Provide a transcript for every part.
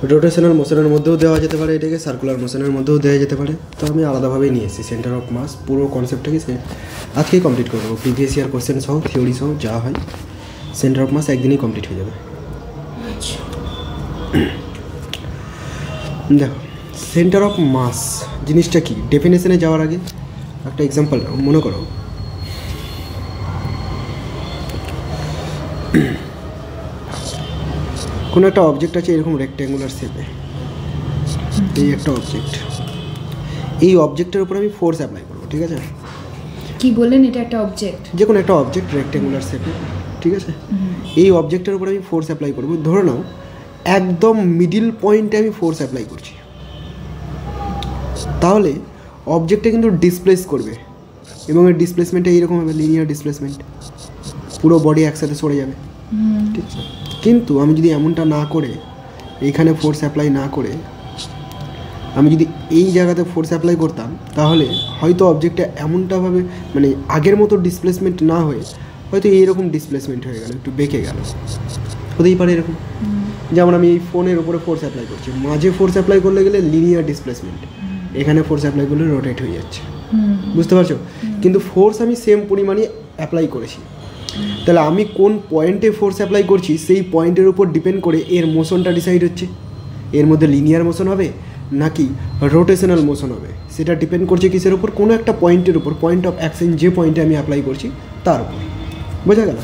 Rotational মোশনের মধ্যেও দেওয়া যেতে পারে, এটাকে সার্কুলার মোশনের মধ্যেও দেওয়া যেতে পারে। তো আমি আলাদাভাবেই নিয়ে এসেছি সেন্টার অফ মাস, পুরো কনসেপ্টটাকে আজকেই কমপ্লিট করে দেবো। প্রিভিয়াস ইয়ার কোশ্চেন সহ, থিওরি সহ যা হয়, সেন্টার অফ মাস একদিনই কমপ্লিট হয়ে যাবে। দেখো, সেন্টার অফ মাস জিনিসটা কি, ডেফিনেশনে যাওয়ার আগে একটা এক্সাম্পল মনে করো। কোনো একটা অবজেক্ট আছে এরকম রেক্ট্যাঙ্গুলার শেপে, এই একটা অবজেক্ট, এই অবজেক্টের উপর আমি ফোর্স অ্যাপ্লাই করবো, ঠিক আছে? কি বললেন, এটা একটা অবজেক্ট, যে কোনো একটা অবজেক্ট রেক্ট্যাঙ্গুলার শেপে, ঠিক আছে? এই অবজেক্টের উপর আমি ফোর্স অ্যাপ্লাই করবো। ধরে নাও একদম মিডিল পয়েন্টে আমি ফোর্স অ্যাপ্লাই করছি, তাহলে অবজেক্টটা কিন্তু ডিসপ্লেস করবে, এবং এর ডিসপ্লেসমেন্টটা এইরকম হবে, লিনিয়ার ডিসপ্লেসমেন্ট, পুরো বডি একসাথে সরে যাবে, ঠিক আছে? কিন্তু আমি যদি এমনটা না করে, এইখানে ফোর্স অ্যাপ্লাই না করে, আমি যদি এই জায়গাতে ফোর্স অ্যাপ্লাই করতাম, তাহলে হয়তো অবজেক্টটা এমনটাভাবে মানে আগের মতো ডিসপ্লেসমেন্ট না হয়ে হয়তো এইরকম ডিসপ্লেসমেন্ট হয়ে গেল, একটু বেঁকে গেল, হতেই পারে এরকম। যেমন আমি এই ফোনের উপরে ফোর্স অ্যাপ্লাই করছি, মাঝে ফোর্স অ্যাপ্লাই করলে গেলে লিনিয়ার ডিসপ্লেসমেন্ট, এখানে ফোর্স অ্যাপ্লাই করলে রোটেট হয়ে যাচ্ছে, বুঝতে পারছো? কিন্তু ফোর্স আমি সেম পরিমাণে অ্যাপ্লাই করেছি, তাহলে আমি কোন পয়েন্টে ফোর্স অ্যাপ্লাই করছি সেই পয়েন্টের উপর ডিপেন্ড করে এর মোশনটা ডিসাইড হচ্ছে। এর মধ্যে লিনিয়ার মোশন হবে নাকি রোটেশনাল মোশন হবে, সেটা ডিপেন্ড করছে কিসের উপর, কোনো একটা পয়েন্টের উপর, পয়েন্ট অফ অ্যাকশন যে পয়েন্টে আমি অ্যাপ্লাই করছি তার উপর, বোঝা গেল?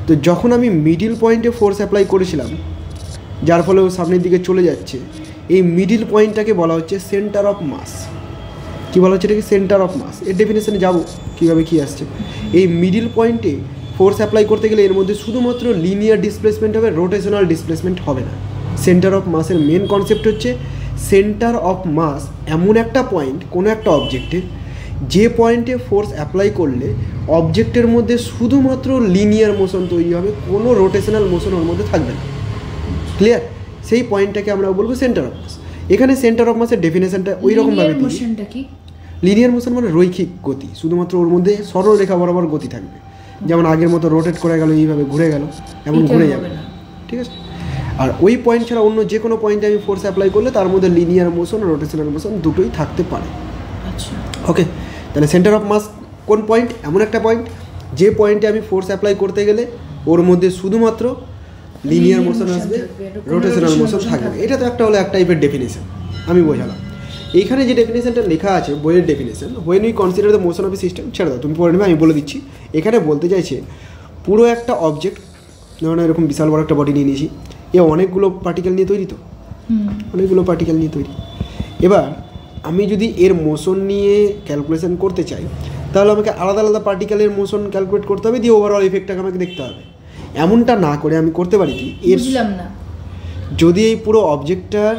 তো যখন আমি মিডিল পয়েন্টে ফোর্স অ্যাপ্লাই করেছিলাম, যার ফলে ও সামনের দিকে চলে যাচ্ছে, এই মিডিল পয়েন্টটাকে বলা হচ্ছে সেন্টার অফ মাস। কী বলা হচ্ছে এটাকে? Centre of mass. এর ডেফিনেশনে যাবো কীভাবে কী আসছে। এই মিডিল পয়েন্টে ফোর্স অ্যাপ্লাই করতে গেলে এর মধ্যে শুধুমাত্র লিনিয়ার ডিসপ্লেসমেন্ট হবে, রোটেশনাল ডিসপ্লেসমেন্ট হবে না। সেন্টার অফ মাসের মেন কনসেপ্ট হচ্ছে সেন্টার অফ মাস এমন একটা পয়েন্ট কোনো একটা অবজেক্টের, যে পয়েন্টে ফোর্স অ্যাপ্লাই করলে অবজেক্টের মধ্যে শুধুমাত্র লিনিয়ার মোশন তৈরি হবে, কোনো রোটেশনাল মোশন ওর মধ্যে থাকবে না। ক্লিয়ার? সেই পয়েন্টটাকে আমরা বলবো সেন্টার অফ মাস। এখানে সেন্টার অফ মাসের ডেফিনেশনটা ওই রকমভাবে দিই। লিনিয়ার মোশন মানে রৈখিক গতি, শুধুমাত্র ওর মধ্যে সরল রেখা বরাবর গতি থাকবে, যেমন আগের মতো রোটেট করে গেল, এইভাবে ঘুরে গেল, এমন ঘুরে যাবে না, ঠিক আছে? আর ওই পয়েন্ট ছাড়া অন্য যে কোনো পয়েন্টে আমি ফোর্স অ্যাপ্লাই করলে তার মধ্যে লিনিয়ার মোশন, রোটেশনাল মোশন দুটোই থাকতে পারে। আচ্ছা, ওকে। তাহলে সেন্টার অফ মাস কোন পয়েন্ট? এমন একটা পয়েন্ট যে পয়েন্টে আমি ফোর্স অ্যাপ্লাই করতে গেলে ওর মধ্যে শুধুমাত্র লিনিয়ার মোশন আসবে, রোটেশনাল মোশন থাকবে। এটা তো একটা হলো এক টাইপের ডেফিনেশন, আমি বোঝালাম। এইখানে যে ডেফিনেশনটা লেখা আছে বইয়ের definition, when we consider the motion of a system, ছেড়ে দাও, তুমি পড়ে নেবে, আমি বলে দিচ্ছি। এখানে বলতে চাইছে পুরো একটা অবজেক্ট, ধরুন এরকম বিশাল বড় একটা বডি নিয়ে নিয়েছি, এ অনেকগুলো পার্টিকেল নিয়ে তৈরি, তো অনেকগুলো পার্টিকেল নিয়ে তৈরি। এবার আমি যদি এর মোশন নিয়ে ক্যালকুলেশন করতে চাই, তাহলে আমাকে আলাদা আলাদা পার্টিকেলের মোশন ক্যালকুলেট করতে হবে, দিয়ে ওভারঅল ইফেক্টটাকে আমাকে দেখতে হবে। এমনটা না করে আমি করতে পারি কি, এর যদি এই পুরো অবজেক্টটার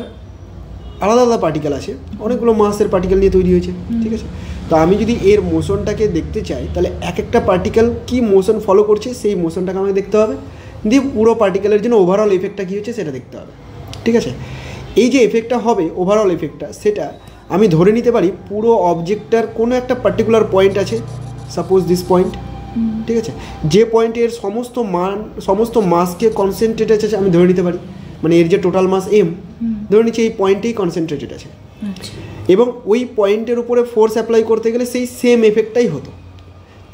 আলাদা আলাদা পার্টিকেল আছে, অনেকগুলো মাসের পার্টিকেল নিয়ে তৈরি হয়েছে, ঠিক আছে? তো আমি যদি এর মোশনটাকে দেখতে চাই, তাহলে এক একটা পার্টিকেল কী মোশন ফলো করছে সেই মোশনটাকে আমাকে দেখতে হবে, দিয়ে পুরো পার্টিকেলের জন্য ওভারঅল এফেক্টটা কী হচ্ছে সেটা দেখতে হবে, ঠিক আছে? এই যে এফেক্টটা হবে, ওভারঅল এফেক্টটা, সেটা আমি ধরে নিতে পারি পুরো অবজেক্টটার কোনো একটা পার্টিকুলার পয়েন্ট আছে, সাপোজ দিস পয়েন্ট, ঠিক আছে? যে পয়েন্টের সমস্ত মাসকে কনসেন্ট্রেটেড আছে আমি ধরে নিতে পারি, মানে এর যে টোটাল মাস এম, ধরে নিচ্ছি এই পয়েন্টেই কনসেন্ট্রেটেড আছে, এবং ওই পয়েন্টের উপরে ফোর্স অ্যাপ্লাই করতে গেলে সেই সেম এফেক্টটাই হতো,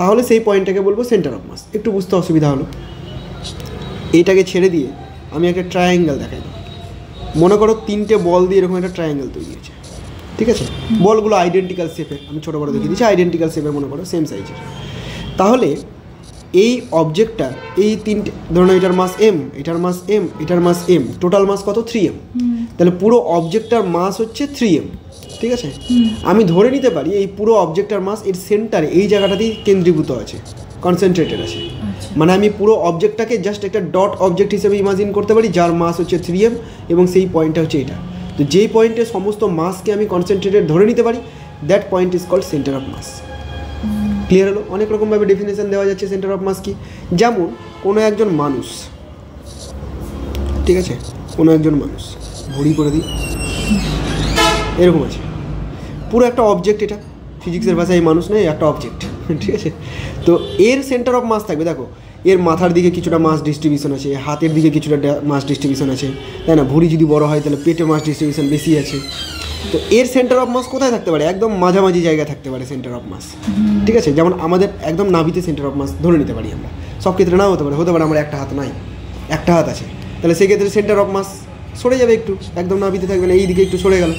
তাহলে সেই পয়েন্টটাকে বলবো সেন্টার অফ মাস। একটু বুঝতে অসুবিধা হলো, এইটাকে ছেড়ে দিয়ে আমি একটা ট্রায়াঙ্গেল দেখাই। মনে করো 3টে বল দিয়ে এরকম একটা ট্রায়াঙ্গেল তৈরি হয়েছে, ঠিক আছে? বলগুলো আইডেন্টিক্যাল শেপের, আমি ছোটো বড়ো দেখিয়ে দিচ্ছি, আইডেন্টিক্যাল শেপের, মনে করো সেম সাইজের। তাহলে এই অবজেক্টটা, এই 3টে, ধরুন এটার মাস এম, এটার মাস এম, এটার মাস এম, টোটাল মাস কত? 3m। তাহলে পুরো অবজেক্টটার মাস হচ্ছে 3m, ঠিক আছে? আমি ধরে নিতে পারি এই পুরো অবজেক্টটার মাস এর সেন্টারে এই জায়গাটাতেই কেন্দ্রীভূত আছে, কনসেন্ট্রেটেড আছে। মানে আমি পুরো অবজেক্টটাকে জাস্ট একটা ডট অবজেক্ট হিসেবে ইমাজিন করতে পারি, যার মাস হচ্ছে 3m, এবং সেই পয়েন্টটা হচ্ছে এটা। তো যেই পয়েন্টে সমস্ত মাসকে আমি কনসেন্ট্রেটেড ধরে নিতে পারি, that point is called centre of mass. Clear হলো? অনেক রকমভাবে ডেফিনেশন দেওয়া যাচ্ছে সেন্টার অফ মাস কি। যেমন কোনো একজন মানুষ, ঠিক আছে, কোনো একজন মানুষ, ঘড়ি করে দিই, এরকম আছে, পুরো একটা অবজেক্ট, এটা ফিজিক্সের ভাষায় এই মানুষ নয়, একটা অবজেক্ট, ঠিক আছে? তো এর সেন্টার অফ মাস থাকবে, দেখো এর মাথার দিকে কিছুটা মাস ডিস্ট্রিবিউশন আছে, হাতের দিকে কিছুটা মাস ডিস্ট্রিবিউশন আছে, তাই না? ভুঁড়ি যদি বড় হয় তাহলে পেটে মাস ডিস্ট্রিবিউশন বেশি আছে। তো এর সেন্টার অফ মাস কোথায় থাকতে পারে? একদম মাঝামাঝি জায়গায় থাকতে পারে সেন্টার অফ মাস, ঠিক আছে? যেমন আমাদের একদম নাভিতে সেন্টার অফ মাস ধরে নিতে পারি আমরা। সব ক্ষেত্রে নাও হতে পারে, আমার একটা হাত নাই, একটা হাত আছে, তাহলে সেক্ষেত্রে সেন্টার অফ মাস সরে যাবে একটু, একদম নাভিতে থাকবে না, এই দিকে একটু সরে গেল,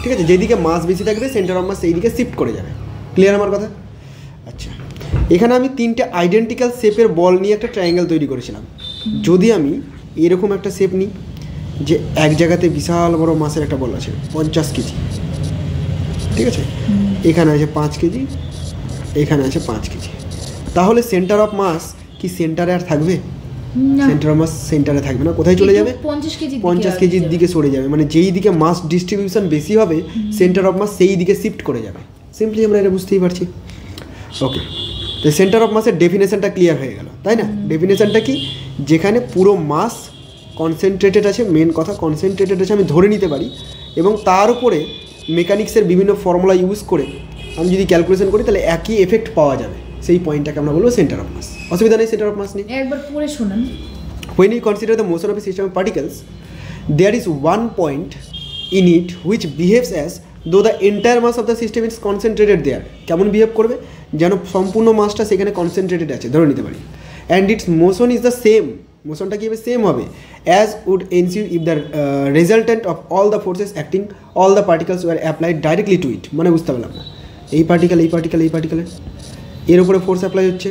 ঠিক আছে? যেদিকে মাস বেশি থাকবে সেন্টার অফ মাস সেই দিকে শিফট করে যাবে। ক্লিয়ার আমার কথা? আচ্ছা, এখানে আমি 3টে আইডেন্টিক্যাল শেপের বল নিয়ে একটা ট্রায়াঙ্গেল তৈরি করেছিলাম। যদি আমি এরকম একটা শেপ নিই যে এক জায়গাতে বিশাল বড় মাসের একটা বল আছে 50 কেজি, ঠিক আছে? এখানে আছে 5 কেজি, এখানে আছে 5 কেজি, তাহলে সেন্টার অফ মাস কি সেন্টারে আর থাকবে? সেন্টার অফ মাস সেন্টারে থাকবে না, কোথায় চলে যাবে? 50 কেজির দিকে সরে যাবে। মানে যেই দিকে মাস ডিস্ট্রিবিউশন বেশি হবে সেন্টার অফ মাস সেই দিকে শিফট করে যাবে। সিম্পলি আমরা এটা বুঝতেই পারছি। ওকে, তো সেন্টার অফ মাসের ডেফিনেশনটা ক্লিয়ার হয়ে গেল, তাই না? ডেফিনেশনটা কি? যেখানে পুরো মাস কনসেন্ট্রেটেড আছে, মেন কথা কনসেন্ট্রেটেড আছে আমি ধরে নিতে পারি, এবং তার উপরে মেকানিক্সের বিভিন্ন ফর্মুলা ইউজ করে আমি যদি ক্যালকুলেশন করি তাহলে একই এফেক্ট পাওয়া যাবে, সেই পয়েন্টটাকে আমরা বলবো সেন্টার অফ মাস। অসুবিধা নেই, সেন্টার অফ মাস নেই। একবার পড়ে শোনান। When you consider the motion of a system of particles, there is one point in it which behaves as though the entire mass of the system is concentrated there. কেমন behave করবে? যেন সম্পূর্ণ মাসটা সেখানে কনসেন্ট্রেটেড আছে, ধরে নিতে পারি। And its motion is the same, মোশনটা কী হবে? সেম হবে as would ensue if the resultant of all the forces acting all the particles were applied directly to it. মানে বুঝতে পারলাম না, এই পার্টিকেল এই পার্টিকেল এই পার্টিকেলের এর উপরে ফোর্স অ্যাপ্লাই হচ্ছে।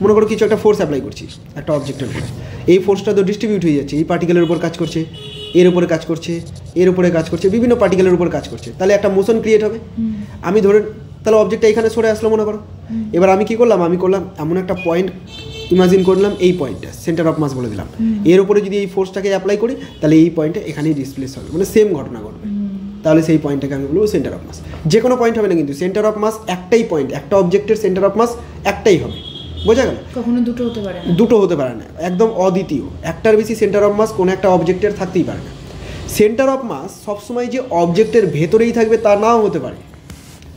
মনে করো কিছু একটা ফোর্স অ্যাপ্লাই করছি একটা অবজেক্টের উপরে, এই ফোর্সটা তো ডিস্ট্রিবিউট হয়ে যাচ্ছে, এই পার্টিকেলের উপর কাজ করছে, এর উপরে কাজ করছে, এর উপরে কাজ করছে, বিভিন্ন পার্টিকেলের উপর কাজ করছে, তাহলে একটা মোশন ক্রিয়েট হবে। আমি ধরে তাহলে অবজেক্টটা এখানে সরে আসলো মনে করো। এবার আমি কী করলাম? আমি করলাম এমন একটা পয়েন্ট ইমাজিন করলাম, এই পয়েন্টটা সেন্টার অফ মাস বলে দিলাম। এর উপরে যদি এই ফোর্সটাকে অ্যাপ্লাই করি তাহলে এই পয়েন্টে এখানেই ডিসপ্লেস হবে, মানে সেম ঘটনা ঘটবে। তাহলে সেই পয়েন্টটাকে আমি বলবো সেন্টার অফ মাস। যে কোনো পয়েন্ট হবে না কিন্তু, সেন্টার অফ মাস একটাই পয়েন্ট, একটা অবজেক্টের সেন্টার অফ মাস একটাই হবে। বোঝা গেল? কখনো দুটো হতে পারে না, দুটো হতে পারে না, একদম অদ্বিতীয়। একটার বেশি সেন্টার অফ মাস কোনো একটা অবজেক্টের থাকতেই পারে না। সেন্টার অফ মাস সবসময় যে অবজেক্টের ভেতরেই থাকবে তা নাও হতে পারে,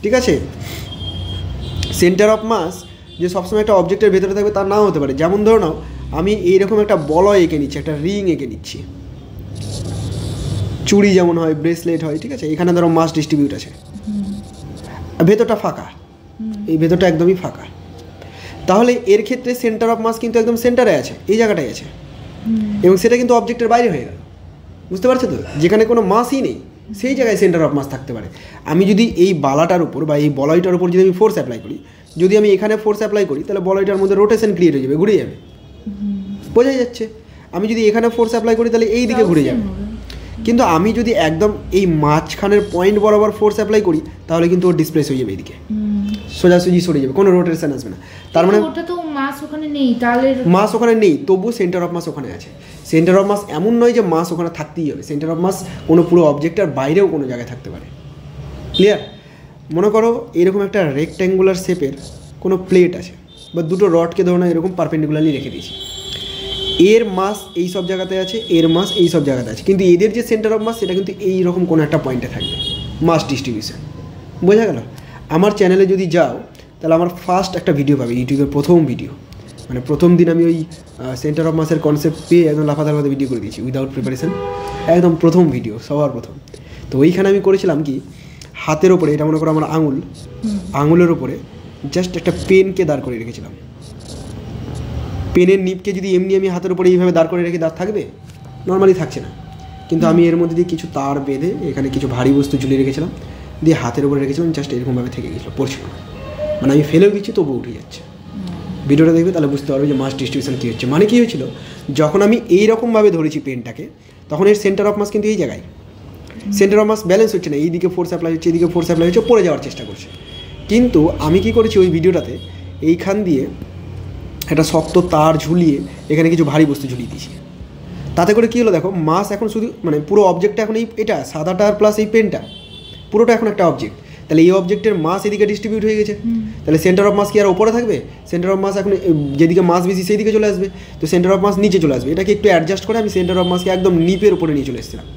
ঠিক আছে? সেন্টার অফ মাস যে সবসময় একটা অবজেক্টের ভেতরে থাকবে তা নাও হতে পারে। যেমন ধরো নাও, আমি এইরকম একটা বলয় এঁকে নিচ্ছি, একটা রিং এঁকে নিচ্ছি, চুড়ি যেমন হয়, ব্রেসলেট হয়, ঠিক আছে? এখানে ধরো মাস ডিস্ট্রিবিউট আছে, ভেতরটা ফাঁকা, এই ভেতরটা একদমই ফাঁকা, তাহলে এর ক্ষেত্রে সেন্টার অফ মাস কিন্তু একদম সেন্টারে আছে, এই জায়গাটাই আছে, এবং সেটা কিন্তু অবজেক্টের বাইরে হয়ে গেল। বুঝতে পারছো তো? যেখানে কোনো মাসই নেই সেই জায়গায় সেন্টার অফ মাস থাকতে পারে। আমি যদি এই বালাটার উপর বা এই বলয়টার উপর যদি আমি ফোর্স অ্যাপ্লাই করি, যদি আমি এখানে ফোর্স অ্যাপ্লাই করি তাহলে বলয়টার মধ্যে রোটেশন ক্রিয়েট হয়ে যাবে, ঘুরে যাবে। বোঝাই যাচ্ছে? আমি যদি এখানে ফোর্স অ্যাপ্লাই করি তাহলে এই দিকে ঘুরে যাবে, কিন্তু আমি যদি একদম এই মাঝখানের পয়েন্ট বরাবর ফোর্স অ্যাপ্লাই করি তাহলে কিন্তু ওর ডিসপ্লেস হয়ে যাবে, এইদিকে সোজাসুজি সরে যাবে, কোনো রোটেশন আসবে না। তার মানে ওটা তো মাস ওখানে নেই, তাহলে মাস ওখানে নেই, তবু সেন্টার অফ মাস ওখানে আছে। সেন্টার অফ মাস এমন নয় যে মাস ওখানে থাকতেই হবে, সেন্টার অফ মাস কোনো পুরো অবজেক্টের বাইরেও কোনো জায়গায় থাকতে পারে। ক্লিয়ার? মনে করো এরকম একটা রেক্ট্যাঙ্গুলার শেপের কোনো প্লেট আছে, বা দুটো রডকে ধরো না এরকম পারপেন্ডিকুলারলি রেখে দিয়েছি, এর মাস এই সব জায়গাতে আছে, এর মাস এই সব জায়গাতে আছে, কিন্তু এদের যে সেন্টার অফ মাস সেটা কিন্তু এই রকম কোনো একটা পয়েন্টে থাকবে, মাস ডিস্ট্রিবিউশন। বোঝা গেল? আমার চ্যানেলে যদি যাও তাহলে আমার ফার্স্ট একটা ভিডিও পাবে, ইউটিউবের প্রথম ভিডিও, মানে প্রথম দিন আমি ওই সেন্টার অফ মাসের কনসেপ্ট পেয়ে একদম লাফাদার মধ্যে ভিডিও করে দিয়েছি, উইদাউট প্রিপারেশন, একদম প্রথম ভিডিও, সবার প্রথম। তো ওইখানে আমি করেছিলাম কি, হাতের ওপরে, এটা মনে করো আমার আঙুলের ওপরে জাস্ট একটা পেনকে দাঁড় করে রেখেছিলাম। পেনের নিপকে যদি এমনি আমি হাতের উপরে এইভাবে দাঁড় করে রেখে দাঁড় থাকবে? নর্মালি থাকছে না, কিন্তু আমি এর মধ্যে দিয়ে কিছু তার বেঁধে এখানে কিছু ভারী বস্তু ঝুলিয়ে রেখেছিলাম, দিয়ে হাতের উপরে রেখেছিলাম, জাস্ট এরকমভাবে থেকে গেছিলো, পড়ছিল না। মানে আমি ফেলেও গেছি তবু উঠে যাচ্ছে। ভিডিওটা দেখবে তাহলে বুঝতে পারবে যে মাস ডিস্ট্রিবিউশন কী হচ্ছে। মানে কী হয়েছিল, যখন আমি এইরকমভাবে ধরেছি পেনটাকে, তখন এর সেন্টার অফ মাস কিন্তু এই জায়গায়, সেন্টার অফ মাস ব্যালেন্স হচ্ছে না, এইদিকে ফোর্স অ্যাপ্লাই হচ্ছে, এদিকে ফোর্স অ্যাপ্লাই হচ্ছে, পড়ে যাওয়ার চেষ্টা করছে। কিন্তু আমি কি করেছি ওই ভিডিওটাতে, এইখান দিয়ে একটা শক্ত তার ঝুলিয়ে এখানে কিছু ভারী বস্তু ঝুলিয়ে দিয়েছি। তাতে করে কী হলো দেখো, মাস এখন শুধু মানে পুরো অবজেক্টটা এখন এই এটা সাদাটার প্লাস এই পেনটা পুরোটা এখন একটা অবজেক্ট, তাহলে এই অবজেক্টের মাস এদিকে ডিস্ট্রিবিউট হয়ে গেছে, তাহলে সেন্টার অফ মাস কি আর ওপরে থাকবে? সেন্টার অফ মাস এখন যেদিকে মাস বেশি সেই দিকে চলে আসবে, তো সেন্টার অফ মাস নিচে চলে আসবে। এটাকে একটু অ্যাডজাস্ট করে আমি সেন্টার অফ মাসকে একদম নিপের উপরে নিয়ে চলে এসেছিলাম,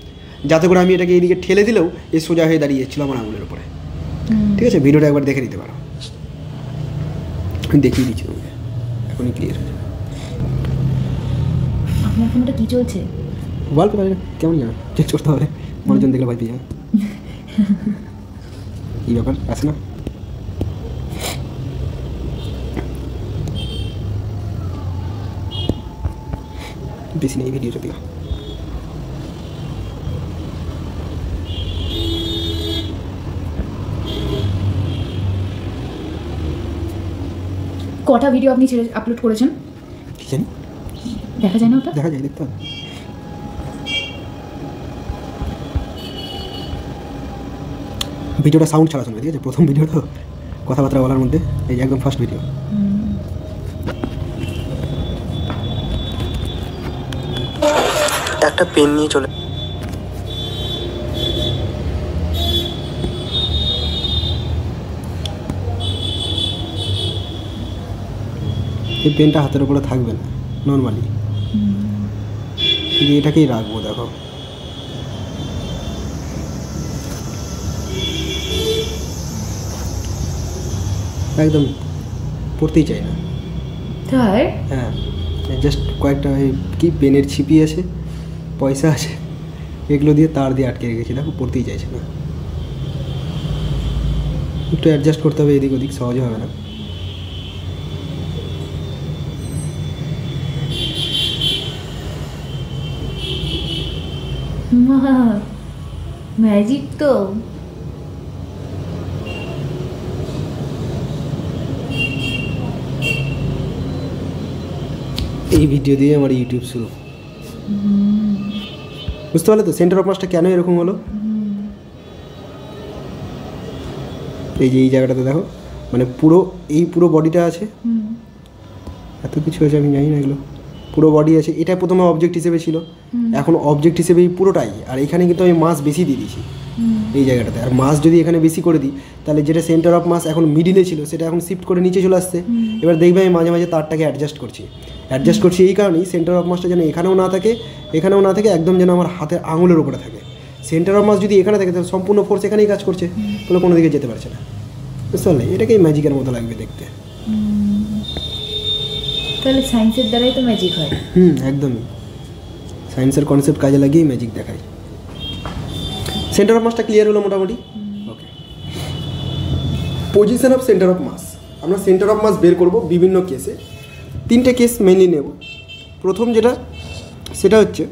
যাতে করে আমি এটাকে এইদিকে ঠেলে দিলেও এ সোজা হয়ে দাঁড়িয়ে যাচ্ছিলো আমার আঙুলের উপরে। ঠিক আছে, ভিডিওটা একবার দেখে নিতে পারো, আমি দেখিয়ে দিচ্ছি তোমাকে, এখনই ক্লিয়ার হয়ে যাবে। আপনার ফোনটা কি চলছে? ওয়ালপেপার কেমন জানো চেক করতে হবে, মানুষজন দেখলে ভয় পেয়ে যাবে। এই ব্যাপার আছে না। বেশি নেই ভিডিও যদিও। কটা ভিডিও আপনি আপলোড করেছেন? ঠিক জানি, দেখা যায় না ওটা? দেখা যায়, দেখতে হবে। ভিডিওটা সাউন্ড ছাড়া শুনবে, ঠিক আছে? প্রথম ভিডিও তো কথাবার্তা বলার মধ্যে, এই যে একদম ফার্স্ট ভিডিও। একটা পেন নিয়ে চলে, এই পেনটা হাতের উপরে থাকবে না নর্মালি, কিন্তু এটাকেই রাখবো। দেখো একদম পড়তেই চাই না। তাই? হ্যাঁ, জাস্ট কয়েকটা এই কি পেনের ছিপি আছে, পয়সা আছে, এগুলো দিয়ে তার দিয়ে আটকে রেখেছি। দেখো পড়তেই চাইছে না। একটু অ্যাডজাস্ট করতে হবে এদিক ওদিক, সহজে হবে না। ম্যাজিক তো। এই ভিডিও দিয়ে আমার ইউটিউব শুরু, বুঝতে পারলে তো সেন্টার অফ মাসটা কেন এরকম হলো। এই যে এই জায়গাটাতে দেখো, মানে পুরো বডিটা আছে, এত কিছু আছে আমি জানি না এগুলো। পুরো বডি আছে, এটা প্রথমে অবজেক্ট হিসেবে ছিল, এখন অবজেক্ট হিসেবে এই পুরোটাই। আর এখানে কিন্তু আমি মাস বেশি দিয়ে দিয়েছি এই জায়গাটাতে। আর মাস যদি এখানে বেশি করে দিই, তাহলে যেটা সেন্টার অফ মাস এখন মিডিলে ছিল সেটা এখন শিফট করে নিচে চলে আসছে। এবার দেখবে আমি মাঝে মাঝে তারটাকে অ্যাডজাস্ট করছি এই কারণেই সেন্টার অফ মাসটা যেন এখানেও না থাকে, এখানেও না থাকে, একদম যেন আমার হাতের আঙুলের উপরে থাকে। সেন্টার অফ মাস যদি এখানে থাকে তাহলে সম্পূর্ণ ফোর্স এখানেই কাজ করছে, তাহলে কোনো দিকে যেতে পারছে না। বুঝতে পারলে? এটাকেই ম্যাজিকের মতো লাগবে দেখতে। তাহলে সায়েন্সের দ্বারাই তো ম্যাজিক হয়। একদমই সায়েন্সের কনসেপ্ট কাজে লাগিয়েই ম্যাজিক দেখায়। সেন্টার অফ মাসটা ক্লিয়ার হলো মোটামুটি। Okay, position of centre of mass. আমরা সেন্টার অফ মাস বের করব বিভিন্ন কেসে। 3টে কেস মেনলি নেব। প্রথম যেটা, সেটা হচ্ছে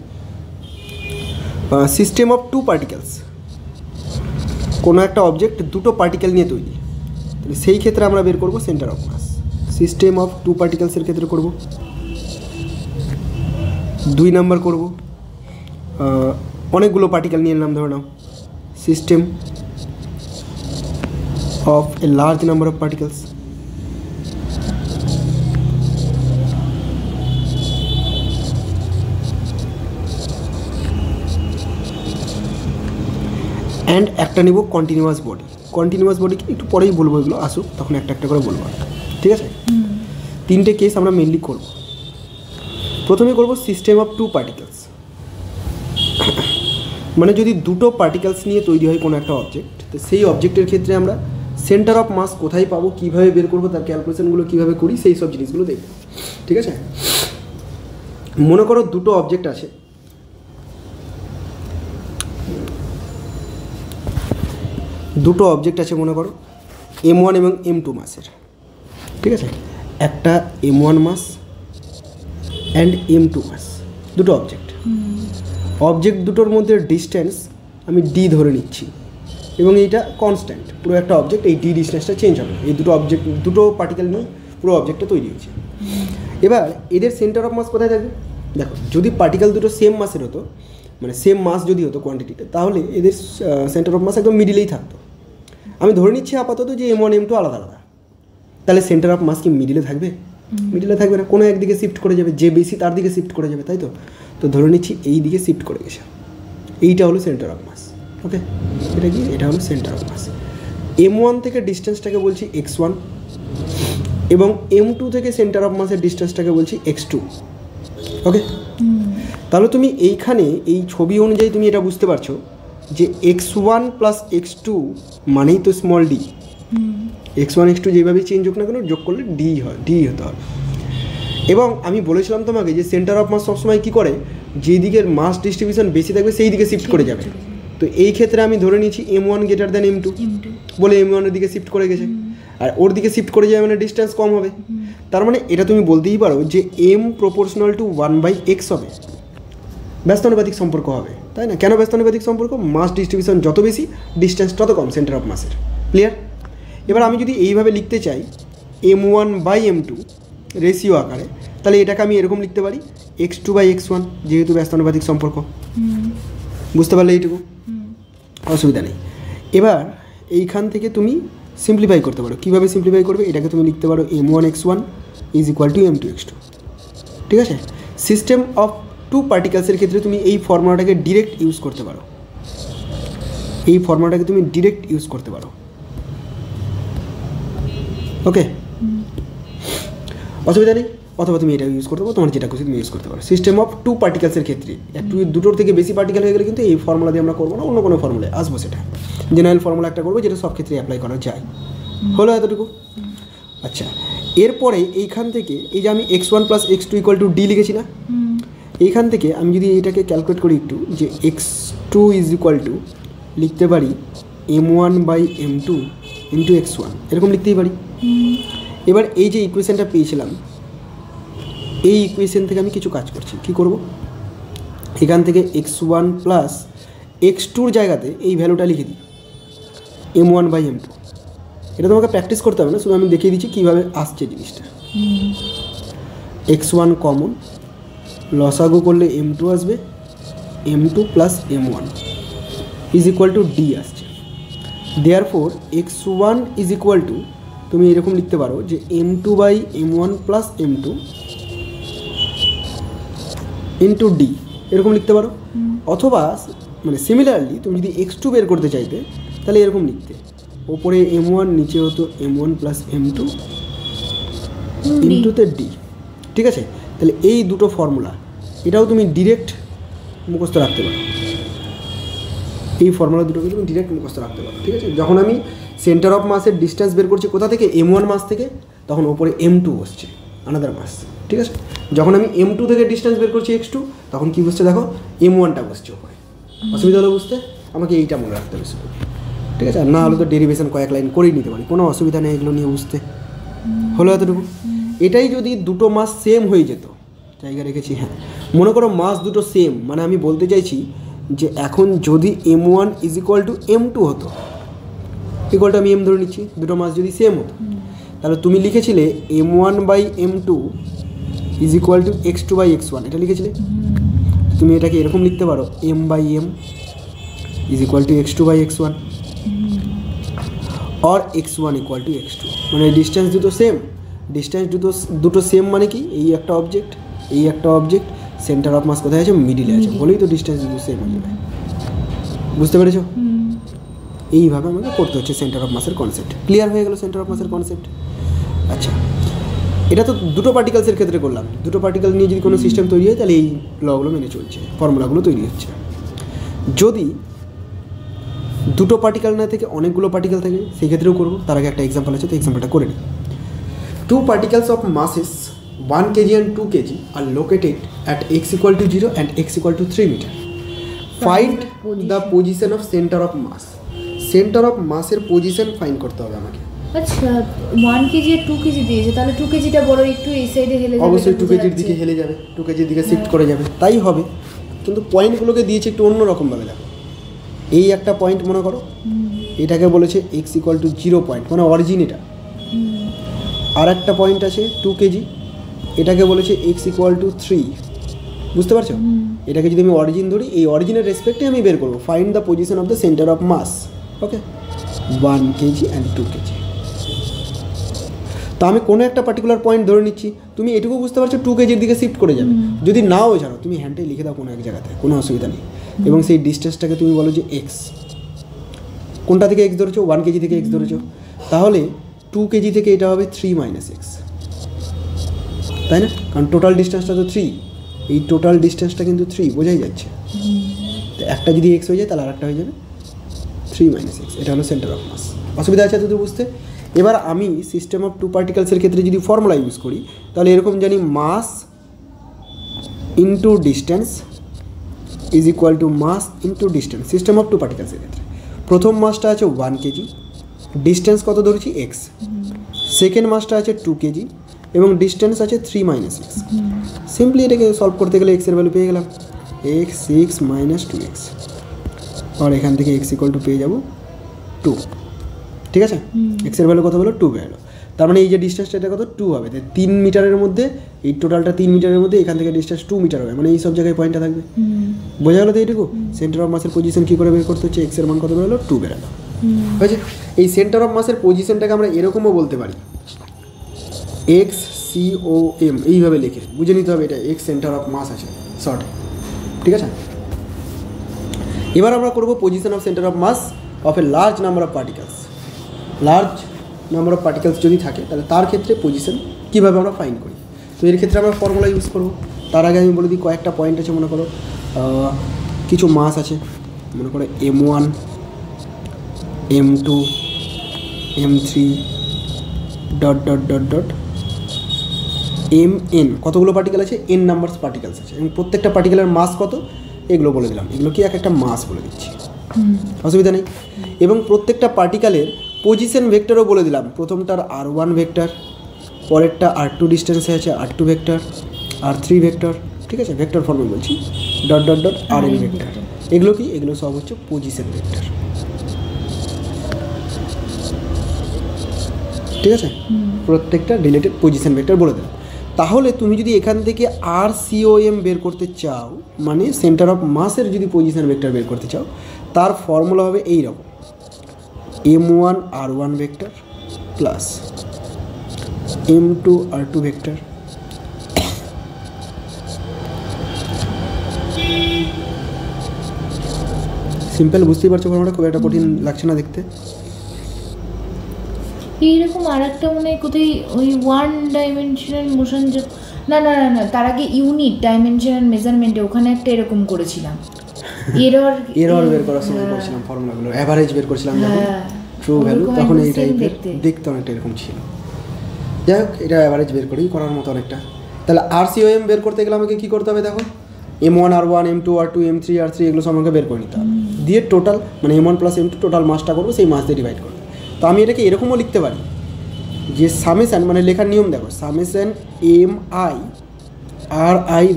সিস্টেম অফ 2 পার্টিকেলস। কোনো একটা অবজেক্ট 2টো পার্টিকেল নিয়ে তৈরি, তাহলে সেই ক্ষেত্রে আমরা বের করব centre of mass. System of 2 পার্টিকেলসের ক্ষেত্রে করব। 2 নাম্বার করব অনেকগুলো পার্টিকেল নিয়ে নিলাম, ধরে নাও system of a large number of particles. And একটা নেব কন্টিনিউয়াস বডি। কন্টিনিউয়াস বডিকে একটু পরেই বলবো, এগুলো আসুক তখন একটা একটা করে বলবো, ঠিক আছে? 3টে কেস আমরা মেনলি করব। প্রথমে করব সিস্টেম অফ 2 পার্টিকেলস। মানে যদি 2টো পার্টিকেলস নিয়ে তৈরি হয় কোনো একটা অবজেক্ট, তো সেই অবজেক্টের ক্ষেত্রে আমরা সেন্টার অফ মাস কোথায় পাবো, কীভাবে বের করবো, তার ক্যালকুলেশনগুলো কীভাবে করি, সেই সব জিনিসগুলো দেখব, ঠিক আছে? মনে করো 2টো অবজেক্ট আছে, মনে করো M1 এবং M2 মাসের, ঠিক আছে? একটা M1 mass and M2 mass, 2টো object দুটোর মধ্যে ডিস্টেন্স আমি D ধরে নিচ্ছি, এবং এইটা কনস্ট্যান্ট। পুরো একটা অবজেক্ট এই D ডিস্টেন্সটা চেঞ্জ হবে। এই দুটো পার্টিকেল নিয়ে পুরো অবজেক্টটা তৈরি হয়েছে। এবার এদের সেন্টার অফ মাস কোথায় থাকবে? দেখো, যদি পার্টিকেল দুটো সেম মাসের হতো, মানে সেম মাস যদি হতো কোয়ান্টিটিতে, তাহলে এদের সেন্টার অফ মাস একদম মিডিলেই থাকতো। আমি ধরে নিচ্ছি আপাতত যে M1 M2 আলাদা আলাদা, তাহলে সেন্টার অফ মাস কি মিডিলে থাকবে? মিডিলে থাকবে না, কোনো একদিকে শিফট করে যাবে, যে বেশি তার দিকে শিফট করে যাবে, তাই তো? তো ধরে নিচ্ছি এই দিকে শিফট করে গেছে, এইটা হলো সেন্টার অফ মাস। ওকে, এটা হলো সেন্টার অফ মাস। M1 থেকে ডিস্টেন্সটাকে বলছি x1, এবং M2 থেকে সেন্টার অফ মাসের ডিস্টেন্সটাকে বলছি x2। ওকে, তাহলে তুমি এইখানে এই ছবি অনুযায়ী তুমি এটা বুঝতে পারছো যে x1 প্লাস x2 মানেই তো স্মল d। x1 x2 যেভাবেই চেঞ্জ হোক না কেন, যোগ করলে d হতে হবে। এবং আমি বলেছিলাম তোমাকে যে সেন্টার অফ মাস সবসময় কী করে, যেই দিকের মাস ডিস্ট্রিবিউশন বেশি থাকবে সেই দিকে শিফট করে যাবে। তো এই ক্ষেত্রে আমি ধরে নিচ্ছি M1 গ্রেটার দ্যান M2 বলে M1 এর দিকে শিফট করে গেছে, আর ওর দিকে শিফট করে যাবে মানে ডিস্টেন্স কম হবে। তার মানে এটা তুমি বলতেই পারো যে M প্রপোর্শনাল টু 1/x হবে, ব্যস্তানুপাতিক সম্পর্ক হবে, তাই না? কেন ব্যস্তানুপাতিক সম্পর্ক? মাস ডিস্ট্রিবিউশন যত বেশি, ডিস্টেন্স তত কম সেন্টার অফ মাসের। ক্লিয়ার? এবার আমি যদি এইভাবে লিখতে চাই M1/M2 রেশিও আকারে, তাহলে এটাকে আমি এরকম লিখতে পারি x2/x1, যেহেতু ব্যস্তানুপাতিক সম্পর্ক। বুঝতে পারলে এইটুকু? অসুবিধা নেই। এবার এইখান থেকে তুমি সিম্পলিফাই করতে পারো। কীভাবে সিম্পলিফাই করবে? এটাকে তুমি লিখতে পারো M1x1 is equal two M2x2। ঠিক আছে? সিস্টেম অফ টু পার্টিকেলসের ক্ষেত্রে তুমি এই ফর্মুলাটাকে ডিরেক্ট ইউজ করতে পারো, এই ফর্মুলাটাকে তুমি ডিরেক্ট ইউজ করতে পারো। ওকে, অসুবিধা নেই। অথবা তুমি এটা ইউজ করতে পারো, তোমার যেটা খুশি তুমি ইউজ করতে পারো। সিস্টেম অফ টু পার্টিকেলসের ক্ষেত্রে দুটোর থেকে বেশি পার্টিকেল হয়ে গেলে কিন্তু এই ফর্মুলা দিয়ে আমরা করবো না, অন্য কোনো ফর্মুলায় আসবো। সেটা জেনারেল ফর্মুলা একটা করবো যেটা সব ক্ষেত্রে অ্যাপ্লাই করা যায়। হলো এতটুকু? আচ্ছা, এরপরে এইখান থেকে এই যে আমি x1 + x2 = d লিখেছি না, এইখান থেকে আমি যদি এইটাকে ক্যালকুলেট করি একটু, যে x2 = লিখতে পারি M1/M2 × x1, এরকম লিখতেই পারি। এবার এই যে ইকুয়েশনটা পেয়েছিলাম, এই ইকুয়েশন থেকে আমি কিছু কাজ করছি। কি করব? এখান থেকে x1 + x2-র জায়গাতে এই ভ্যালুটা লিখে দিই M1/M2। এটা তোমাকে প্র্যাকটিস করতে হবে না, শুধু আমি দেখিয়ে দিচ্ছি কীভাবে আসছে জিনিসটা। x1 কমন, লসাগু করলে M2 আসবে, M2 + M1 is equal two d আসছে। Therefore x1 is equal two, তুমি এরকম লিখতে পারো যে M2/M1 + M2 ইন্টু d, এরকম লিখতে পারো। অথবা মানে সিমিলারলি তুমি যদি x2 বের করতে চাইতে, তাহলে এরকম লিখতে, ওপরে M1, নিচে হতো M1 + M2 ইন্টুতে d। ঠিক আছে? তাহলে এই দুটো ফর্মুলা, এটাও তুমি ডিরেক্ট মুখস্থ রাখতে পারো। এই ফর্মুলা দুটোকে তুমি ডিরেক্ট মুখস্থ রাখতে পারো। ঠিক আছে? যখন আমি সেন্টার অফ মাসের ডিস্টেন্স বের করছি কোথা থেকে, M1 মাস থেকে, তখন ওপরে M2 বসছে, আনাদার মাস। ঠিক আছে? যখন আমি M2 থেকে ডিস্টেন্স বের করছি x2, তখন কী বসছে দেখো, M1টা বসছে ওপরে। অসুবিধা হলো বুঝতে? আমাকে এইটা মনে রাখতে হবে শুধু। ঠিক আছে? আর না হলে তো ডেরিভেশন কয়েক লাইন করেই নিতে পারি, কোনো অসুবিধা নেই এগুলো নিয়ে বুঝতে। হলো এতটুকু? এটাই যদি দুটো মাস সেম হয়ে যেত, জায়গা রেখেছি, হ্যাঁ, মনে করো মাস দুটো সেম, মানে আমি বলতে চাইছি যে এখন যদি M1 = M2 হতো, ইকুয়ালটা আমি M ধরে নিচ্ছি, দুটো মাস যদি সেম হতো, তাহলে তুমি লিখেছিলে M1/M2 is equal two x2/x1, এটা লিখেছিলে। তুমি এটাকে এরকম লিখতে পারো M/M is equal two x2/x1 or x1 = x2। মানে ডিস্টেন্স দুটো সেম, ডিস্টেন্স দুটো সেম মানে কি, এই একটা অবজেক্ট, এই একটা অবজেক্ট, সেন্টার অফ মাস কোথায় আছে, মিডিলে আছে, বলেই তো ডিস্টেন্স দুটো সেম হয়ে যাবে। বুঝতে পেরেছো? এইভাবে আমাকে করতে হচ্ছে সেন্টার অফ মাসের কনসেপ্ট। ক্লিয়ার হয়ে গেল সেন্টার অফ মাসের কনসেপ্ট? আচ্ছা, এটা তো দুটো পার্টিকেলসের ক্ষেত্রে করলাম। দুটো পার্টিকেল নিয়ে যদি কোনো সিস্টেম তৈরি হয়, তাহলে এই লগুলো মেনে চলছে, ফর্মুলাগুলো তৈরি হচ্ছে। যদি দুটো পার্টিকেল না থেকে অনেকগুলো পার্টিকেল থাকে, সেই ক্ষেত্রেও করবো। তার আগে একটা এক্সাম্পল আছে, তো এক্সাম্পলটা করে নিই। Two particles of masses 1 kg and 2 kg are located at x = 0 and x = 3 meter. Find the position of center of mass. Centre of মাসের পজিশন ফাইন্ড করতে হবে আমাকে। আচ্ছা, 1 কেজি আর 2 কেজি দিয়েছে, তাহলে 2 কেজিটা বড় একটু এই সাইডে হেলে যাবে। অবশ্যই 2 কেজির দিকে হেলে যাবে, 2 কেজির দিকে শিফট করে যাবে, তাই হবে। কিন্তু পয়েন্টগুলোকে দিয়েছে একটু অন্যরকমভাবে। দেখো, এই একটা পয়েন্ট মনে করো, এটাকে বলেছে x = 0 পয়েন্ট, মানে অরিজিন এটা। আর একটা পয়েন্ট আছে 2 কেজি, এটাকে বলেছে x = 3। বুঝতে পারছো? এটাকে যদি আমি অরিজিন ধরি, এই অরিজিনের রেসপেক্টে আমি বের করবো find the position of the centre of mass. Okay, 1 kg and 2 kg. তো আমি কোনো একটা পার্টিকুলার পয়েন্ট ধরে নিচ্ছি। তুমি এটুকু বুঝতে পারছো 2 কেজির দিকে শিফট করে যাবে। যদি নাও জানো, তুমি হ্যান্ডে লিখে দাও কোনো এক জায়গাতে, কোনো অসুবিধা নেই। এবং সেই ডিস্টেন্সটাকে তুমি বলো যে x। কোনটা থেকে x ধরেছো? 1 কেজি থেকে x ধরেছো, তাহলে 2 কেজি থেকে এটা হবে 3 - x, তাই না? কারণ টোটাল ডিস্টেন্সটা তো 3, এই টোটাল ডিস্টেন্সটা কিন্তু 3, বোঝাই যাচ্ছে। তো একটা যদি x হয়ে যায়, তাহলে আরেকটা হয়ে যাবে 3 - x। এটা হলো সেন্টার অফ মাস। অসুবিধা আছে তো বুঝতে? এবার আমি সিস্টেম অফ টু পার্টিকেলসের ক্ষেত্রে যদি ফর্মুলা ইউজ করি তাহলে এরকম জানি mass into distance is equal to mass into distance system of two পার্টিকেলসের ক্ষেত্রে। প্রথম মাসটা আছে 1 কেজি, ডিস্টেন্স কত ধরেছি এক্স, সেকেন্ড মাসটা আছে 2 কেজি এবং ডিস্টেন্স আছে 3 - 6। সিম্পলি এটাকে সলভ করতে গেলে এক্সের ভ্যালু পেয়ে গেলাম এক্স 6 - 2x, আর এখান থেকে এক্স ইকুয়াল টু পেয়ে যাব 2। ঠিক আছে, এক্সের ভ্যালু কত হলো 2 বেরোলো। তার মানে এই যে ডিস্টেন্সটা এটা কত 2 হবে, 3 মিটারের মধ্যে এই টোটালটা 3 মিটারের মধ্যে এখান থেকে ডিস্টেন্স 2 মিটার হবে, মানে এই সব জায়গায় পয়েন্টটা থাকবে। বোঝা গেলো তো এইটুকু? সেন্টার অফ মাসের পজিশন কী করে বের করতে হচ্ছে, এক্সের মান কত বেরোলো 2 বেরোলো। হয়েছে। এই সেন্টার অফ মাসের পজিশনটাকে আমরা এরকমও বলতে পারি এক্স COM, এইভাবে লিখে বুঝে নিতে হবে এটা এক্স সেন্টার অফ মাস আছে শর্টে। ঠিক আছে, এবার আমরা করব position of centre of mass of a large number of particles. Large number of particles যদি থাকে তাহলে তার ক্ষেত্রে পজিশন কীভাবে আমরা ফাইন্ড করি। তো এর ক্ষেত্রে আমরা ফর্মুলা ইউজ করব। তার আগে আমি বলে দিই কয়েকটা পয়েন্ট আছে। মনে করো কিছু মাস আছে, মনে করো M1 M2 M3 ... Mn, কতগুলো পার্টিকেল আছে, n নাম্বারস পার্টিকেলস আছে এবং প্রত্যেকটা পার্টিকেলের মাস কত এগুলো বলে দিলাম। এগুলো কি এক একটা মাস বলে দিচ্ছি, অসুবিধা নেই। এবং প্রত্যেকটা পার্টিকেলের পজিশন ভেক্টরও বলে দিলাম। প্রথমটার R1 ভেক্টর, পরেরটা R2 ডিস্টেন্সে আছে R2 ভেক্টর, R3 ভেক্টর। ঠিক আছে, ভেক্টর ফর্মে বলছি ... Rn ভেক্টর। এগুলো কি, এগুলো সব হচ্ছে পজিশন ভেক্টর। ঠিক আছে, প্রত্যেকটা রিলেটেড পজিশন ভেক্টর বলে দিলাম। তাহলে তুমি যদি এখান থেকে RCOM বের করতে চাও, মানে সেন্টার অফ মাসের যদি পজিশন ভেক্টর বের করতে চাও, তার ফর্মুলা হবে এই রকম M1 R1 vector plus M2 R2 vector simple, বুঝতেই পারছো ফর্মুলাটা খুব একটা কঠিন লাগছে না দেখতে। এইরকম আর একটা মনে হয় কোথায় ওই 1 ডাইমেনশনাল মোশন, না না না না তার আগে ইউনিট ডাইমেনশনাল মেজারমেন্টে ওখানে একটা এরকম করেছিলাম এরর বের করার সময় করছিলাম ফর্মুলাগুলো, অ্যাভারেজ বের করছিলাম যখন ট্রু ভ্যালু, তখন এই টাইপের দেখতে অনেকটা এরকম ছিল। যাই হোক, এটা অ্যাভারেজ বের করেই করার মতো অনেকটা। তাহলে RCOM বের করতে গেলে আমাকে কী করতে হবে দেখো, M1 R1 M2 R2 M3 R3 এগুলো সব আমাকে বের করে নিতে হবে, দিয়ে টোটাল মানে M1 + M2 টোটাল মাসটা করবো, সেই মাস দিয়ে ডিভাইড করবো। তো আমি এটাকে এরকমও লিখতে পারি যে সামেশান, মানে লেখার নিয়ম দেখো, সামেশান MI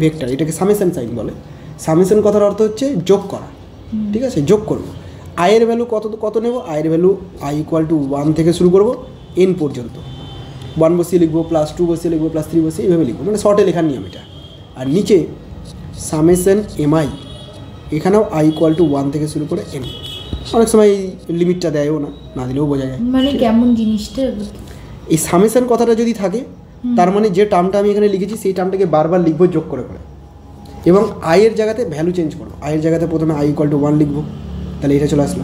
ভেক্টর, এটাকে সামেশান সাইন বলে। সামেশান কথার অর্থ হচ্ছে যোগ করা। ঠিক আছে, যোগ করব। আয়ের ভ্যালু কত নেব, আয়ের ভ্যালু I = 1 থেকে শুরু করব n পর্যন্ত। 1 বসিয়ে লিখবো, +2 বসিয়ে লিখবো, +3 বসিয়ে এইভাবে লিখবো, মানে শর্টে লেখার নিয়ম এটা। আর নিচে সামেশান MI, এখানেও I = 1 থেকে শুরু করে n। অনেক সময় এই লিমিটটা দেয়ও না দিলেও বোঝা যায়। মানে কেমন জিনিসটা, এই সামেশন কথাটা যদি থাকে তার মানে যে টার্মটা আমি এখানে লিখেছি সেই টার্মটাকে বারবার লিখবো যোগ করে করে, এবং আয়ের জায়গাতে ভ্যালু চেঞ্জ করবো। আয়ের জায়গাতে প্রথমে I = 1 লিখবো, তাহলে এটা চলে আসলো,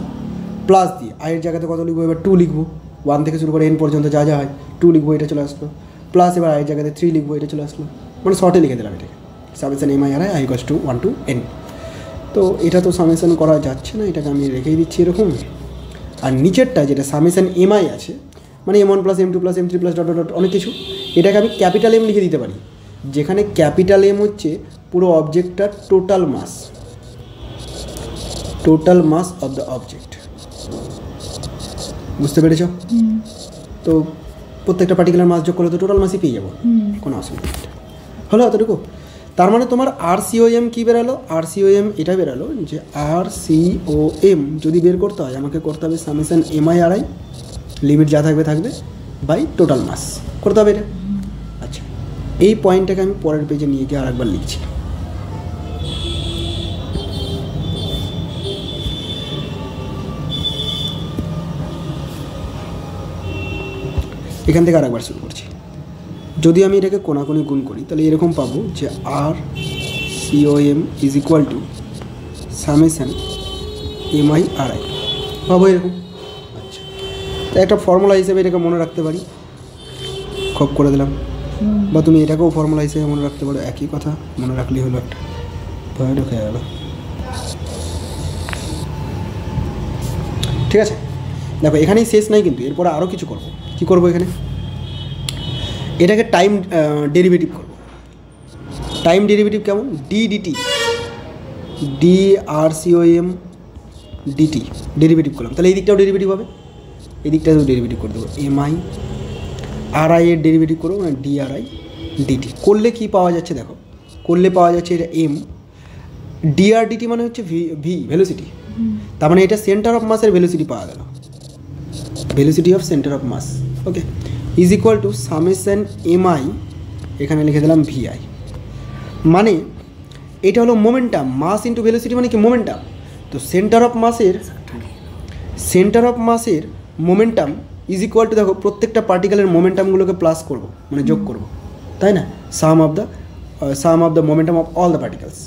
প্লাস দিয়ে আয়ের জায়গাতে কত লিখবো, এবার 2 লিখবো, 1 থেকে শুরু করে n পর্যন্ত যা যা হয় 2 লিখবো, এটা চলে আসলো, প্লাস এবার আয়ের জায়গাতে 3 লিখবো, এটা চলে আসলো, মানে শর্টে লিখে দিলাম এটাকে summation MI I = 1 to n। তো এটা তো সামেশন করা যাচ্ছে না, এটাকে আমি রেখেই দিচ্ছি এরকম। আর নিচেরটা যেটা সামেশন MI আছে, মানে M1 + M2 + M3 + ... অনেক কিছু, এটাকে আমি ক্যাপিটাল M লিখে দিতে পারি, যেখানে ক্যাপিটাল M হচ্ছে পুরো অবজেক্টটার total mass of the object. বুঝতে পেরেছ? তো প্রত্যেকটা পার্টিকুলার মাস যোগ করলে তো টোটাল মাসই পেয়ে যাবো, কোনো অসুবিধা নেই। হলো এতটুকু? তার মানে তোমার RCOM কী বেরালো, RCOM এটা বেরালো যে RCOM যদি বের করতে হয় আমাকে করতে হবে সামেশন MI লিমিট যা থাকবে বাই টোটাল মাস করতে হবে এটা। আচ্ছা, এই পয়েন্টটাকে আমি পরের পেজে নিয়ে গিয়ে আরেকবার লিখছি। এখান থেকে আরেকবার শুরু করছি। যদি আমি এটাকে কোনাকুনি গুণ করি তাহলে এরকম পাবো যে RCOM = সামেশন MI পাবো এরকম। আচ্ছা, তাই একটা ফর্মুলা হিসেবে এটাকে মনে রাখতে পারি, খপ করে দিলাম, বা তুমি এটাকেও ফর্মুলা হিসেবে মনে রাখতে পারো, একই কথা মনে রাখলেই হলো, একটা ভয় ঢুকে গেল। ঠিক আছে, দেখো এখানেই শেষ নাই কিন্তু, এরপরে আরও কিছু করবো। কী করবো এখানে, এটাকে টাইম ডেরিভেটিভ করবো। টাইম ডেরিভেটিভ কেমন, ডি ডিটি, ডি আর সিওএম ডিটি ডেরিভেটিভ করলাম, তাহলে এই দিকটাও ডেরিভেটিভ হবে, এই দিকটাও ডেরিভেটিভ করে দেবো। এমআই আর আই এর ডেরিভেটিভ করবো, মানে ডি আর আই ডিটি করলে কী পাওয়া যাচ্ছে দেখো, করলে পাওয়া যাচ্ছে এটা এম, ডি আর ডিটি মানে হচ্ছে ভি ভেলোসিটি, তার মানে এটা সেন্টার অফ মাসের ভেলোসিটি পাওয়া গেল, velocity of centre of mass. Okay, is equal to summation mi, এখানে লিখে দিলাম ভিআই, মানে এটা হলো মোমেন্টাম, মাস ইন্টু ভেলোসিটি মানে কি মোমেন্টাম। তো সেন্টার অফ মাসের মোমেন্টাম ইজ ইকুয়াল টু, দেখো প্রত্যেকটা পার্টিকেলের মোমেন্টামগুলোকে প্লাস করব, মানে যোগ করব, তাই না, sum of the momentum of all the particles,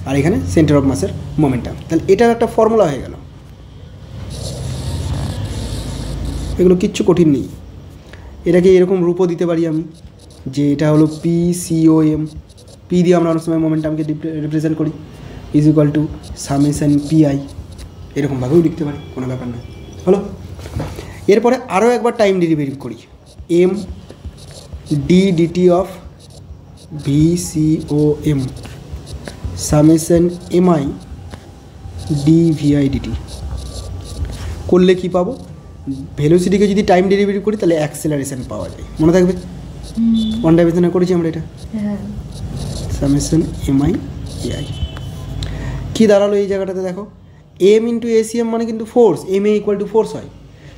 আর এখানে সেন্টার অফ মাসের মোমেন্টাম। তাহলে এটার একটা ফর্মুলা হয়ে গেল, এগুলো কিচ্ছু কঠিন নেই। এটাকে এরকম রূপও দিতে পারি আমি, যে এটা হলো পি সিওএম, পি দিয়ে আমরা অনেক সময় মোমেন্টামকে রিপ্রেজেন্ট করি, is equal to summation pi, এরকমভাবেও লিখতে পারি, কোনো ব্যাপার না। হলো, এরপরে আরও একবার টাইম ডেরিভেটিভ করি, M D DT of V COM summation MI D VI DT করলে কী পাবো, ভেলোসিটিকে যদি টাইম ডেরিভেটিভ করি তাহলে অ্যাক্সেলারেশন পাওয়া যায়, মনে থাকবে, ওয়ান ডাইমেনশনে করেছি আমরা এটা, সামেশন এমআই এআই। কী দাঁড়ালো এই জায়গাটাতে দেখো, এম ইন্টু এসিএম মানে কিন্তু force, m a equal to force হয়,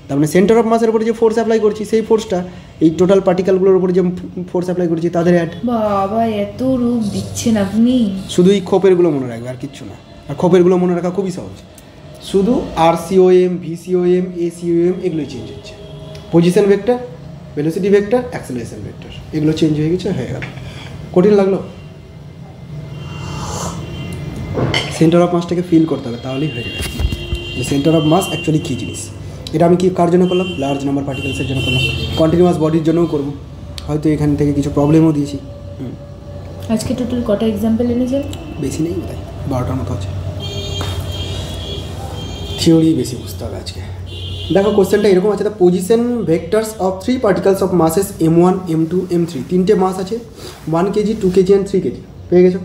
তার মানে সেন্টার অফ মাসের উপরে যে ফোর্স অ্যাপ্লাই করছি সেই ফোর্সটা এই টোটাল পার্টিকেলগুলোর উপরে যে ফোর্স অ্যাপ্লাই করছি তাদের অ্যাড। বাবা এত রূপ দিচ্ছেন আপনি, শুধু এই খোপেরগুলো মনে রাখবে আর কিচ্ছু না, আর খোপেরগুলো মনে রাখা খুবই সহজ, শুধু আর সিওএম ভি সিওএম এ সিওএম এগুলোই চেঞ্জ হচ্ছে, position vector, velocity vector, acceleration vector এগুলো চেঞ্জ হয়ে গেছে, হয়ে গেল। কঠিন লাগলো? সেন্টার অফ মাসটাকে ফিল করতে হবে, তাহলেই হয়ে যাবে যে সেন্টার অফ মাস অ্যাকচুয়ালি কী জিনিস। এটা আমি কি কার জন্য করলাম, লার্জ নাম্বার পার্টিকেলসের জন্য করলাম, কন্টিনিউয়াস বডির জন্যও করব, হয়তো এখান থেকে কিছু প্রবলেমও দিয়েছি। আজকে টোটাল কটা এক্সাম্পল এনেছেন? বেশি নেই, তাই 12টার মতো আছে, থিওরি বেশি বুঝতে হবে আজকে। দেখো কোশ্চেনটা এরকম আছে, the position vectors of 3 particles of মাসেস m1 m2 m3, তিনটে মাস আছে, 1 কেজি 2 কেজি অ্যান্ড 3 কেজি, পেয়ে গেছো।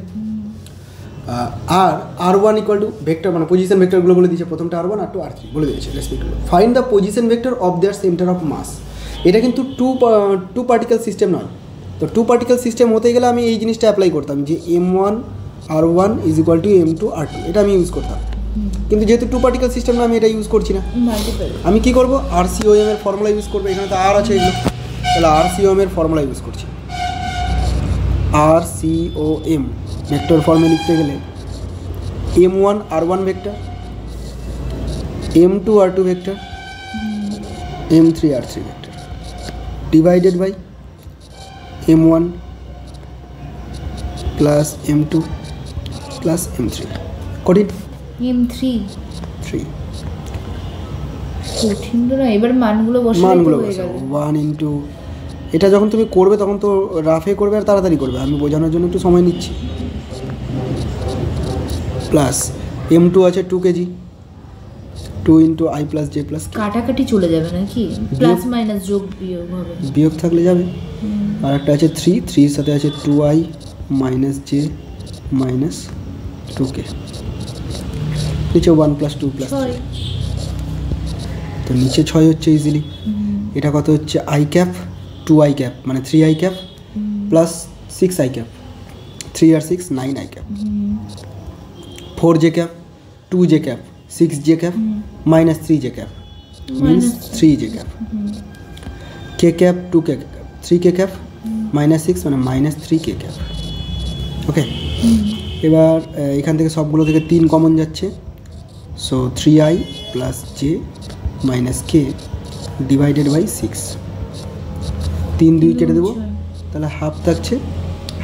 আর আর1 ইকুয়াল টু ভেক্টর, মানে পজিশন ভেক্টরগুলো বলে দিয়েছে, প্রথমটা আর1 আর2 আর3 বলে দিয়েছে respectively. Find the position vector of their centre of mass. এটা কিন্তু টু পার্টিকেল সিস্টেম নয়, তো টু পার্টিকেল সিস্টেম হতে গেলে আমি এই জিনিসটা অ্যাপ্লাই করতাম, যে m1 r1 is equal two m2 r2, এটা আমি ইউজ করতাম, কিন্তু যেহেতু টু পার্টিকেল সিস্টেম না আমি এটা ইউজ করছি না, আমি কি করব, আর সিওএম এর ফর্মুলা ইউজ করবো, এখানে তো আর আছে এগুলো, তাহলে আর সিওএম এর ফর্মুলা ইউজ করছি। আর সিওএম ভেক্টর ফর্মে লিখতে গেলে m1 r1 vector, m2 r2 vector, m3 r3 vector, divided by m1 plus m2 plus m3, কঠিন m3 3 কঠিন তো না, এবার মানগুলো বসাবো, 1 ইন্টু, এটা যখন তুমি করবে তখন তো রাফে করবে আর তাড়াতাড়ি করবে, আমি বোঝানোর জন্য একটু সময় নিচ্ছি। প্লাস m2 আছে 2 KG, 2 into I plus J plus, কাটাকাটি চলে যাবে নাকি, প্লাস মাইনাস যোগ বিয়োগ হবে, বিয়োগ থাকলে যাবে। আর একটা আছে 3 এর সাথে আছে 2i minus J minus 2k, নিচে 1 প্লাস 2 প্লাস 3, তো নিচে 6 হচ্ছে ইজিলি। এটা কত হচ্ছে, আই ক্যাপ 2i ক্যাপ মানে 3i cap plus 6i cap, 3 আর 6 9i cap, 4j cap 2j cap 6j cap minus 3j cap means 3j cap, k cap 2k cap 3k cap minus 6 মানে minus 3k cap. ওকে, এবার এখান থেকে সবগুলো থেকে 3 common যাচ্ছে, so 3i plus j minus k divided by 6, 3 2 কেটে দেবো, তাহলে হাফ থাকছে,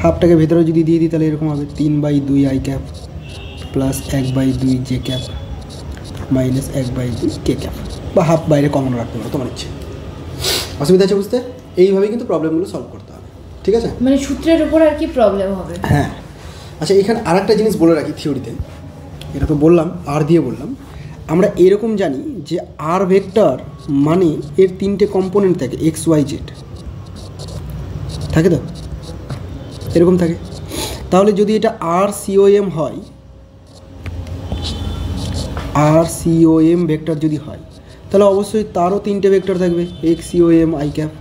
হাফটাকে ভেতরে যদি দিয়ে দিই তাহলে এরকম হবে 3/2i cap plus 1/2 J cap minus 1/2 কে ক্যাপ, বা হাফ বাইরে কমন রাখতে পারো তোমার ইচ্ছে, অসুবিধা আছে বুঝতে? এইভাবেই কিন্তু প্রবলেমগুলো সলভ করতে হবে, ঠিক আছে, মানে সূত্রের উপর আর কি প্রবলেম হবে। হ্যাঁ, আচ্ছা এখানে আর একটা জিনিস বলে রাখি থিওরিতে, এটা তো বললাম আর দিয়ে বললাম, আমরা এরকম জানি যে আর ভেক্টর মানে এর তিনটে কম্পোনেন্ট থাকে এক্স ওয়াই জেড থাকে, তো এরকম থাকে। তাহলে যদি এটা আর সিওএম হয়, আর সিওএম ভেক্টর যদি হয়, তাহলে অবশ্যই তারও তিনটে ভেক্টর থাকবে x COM I cap.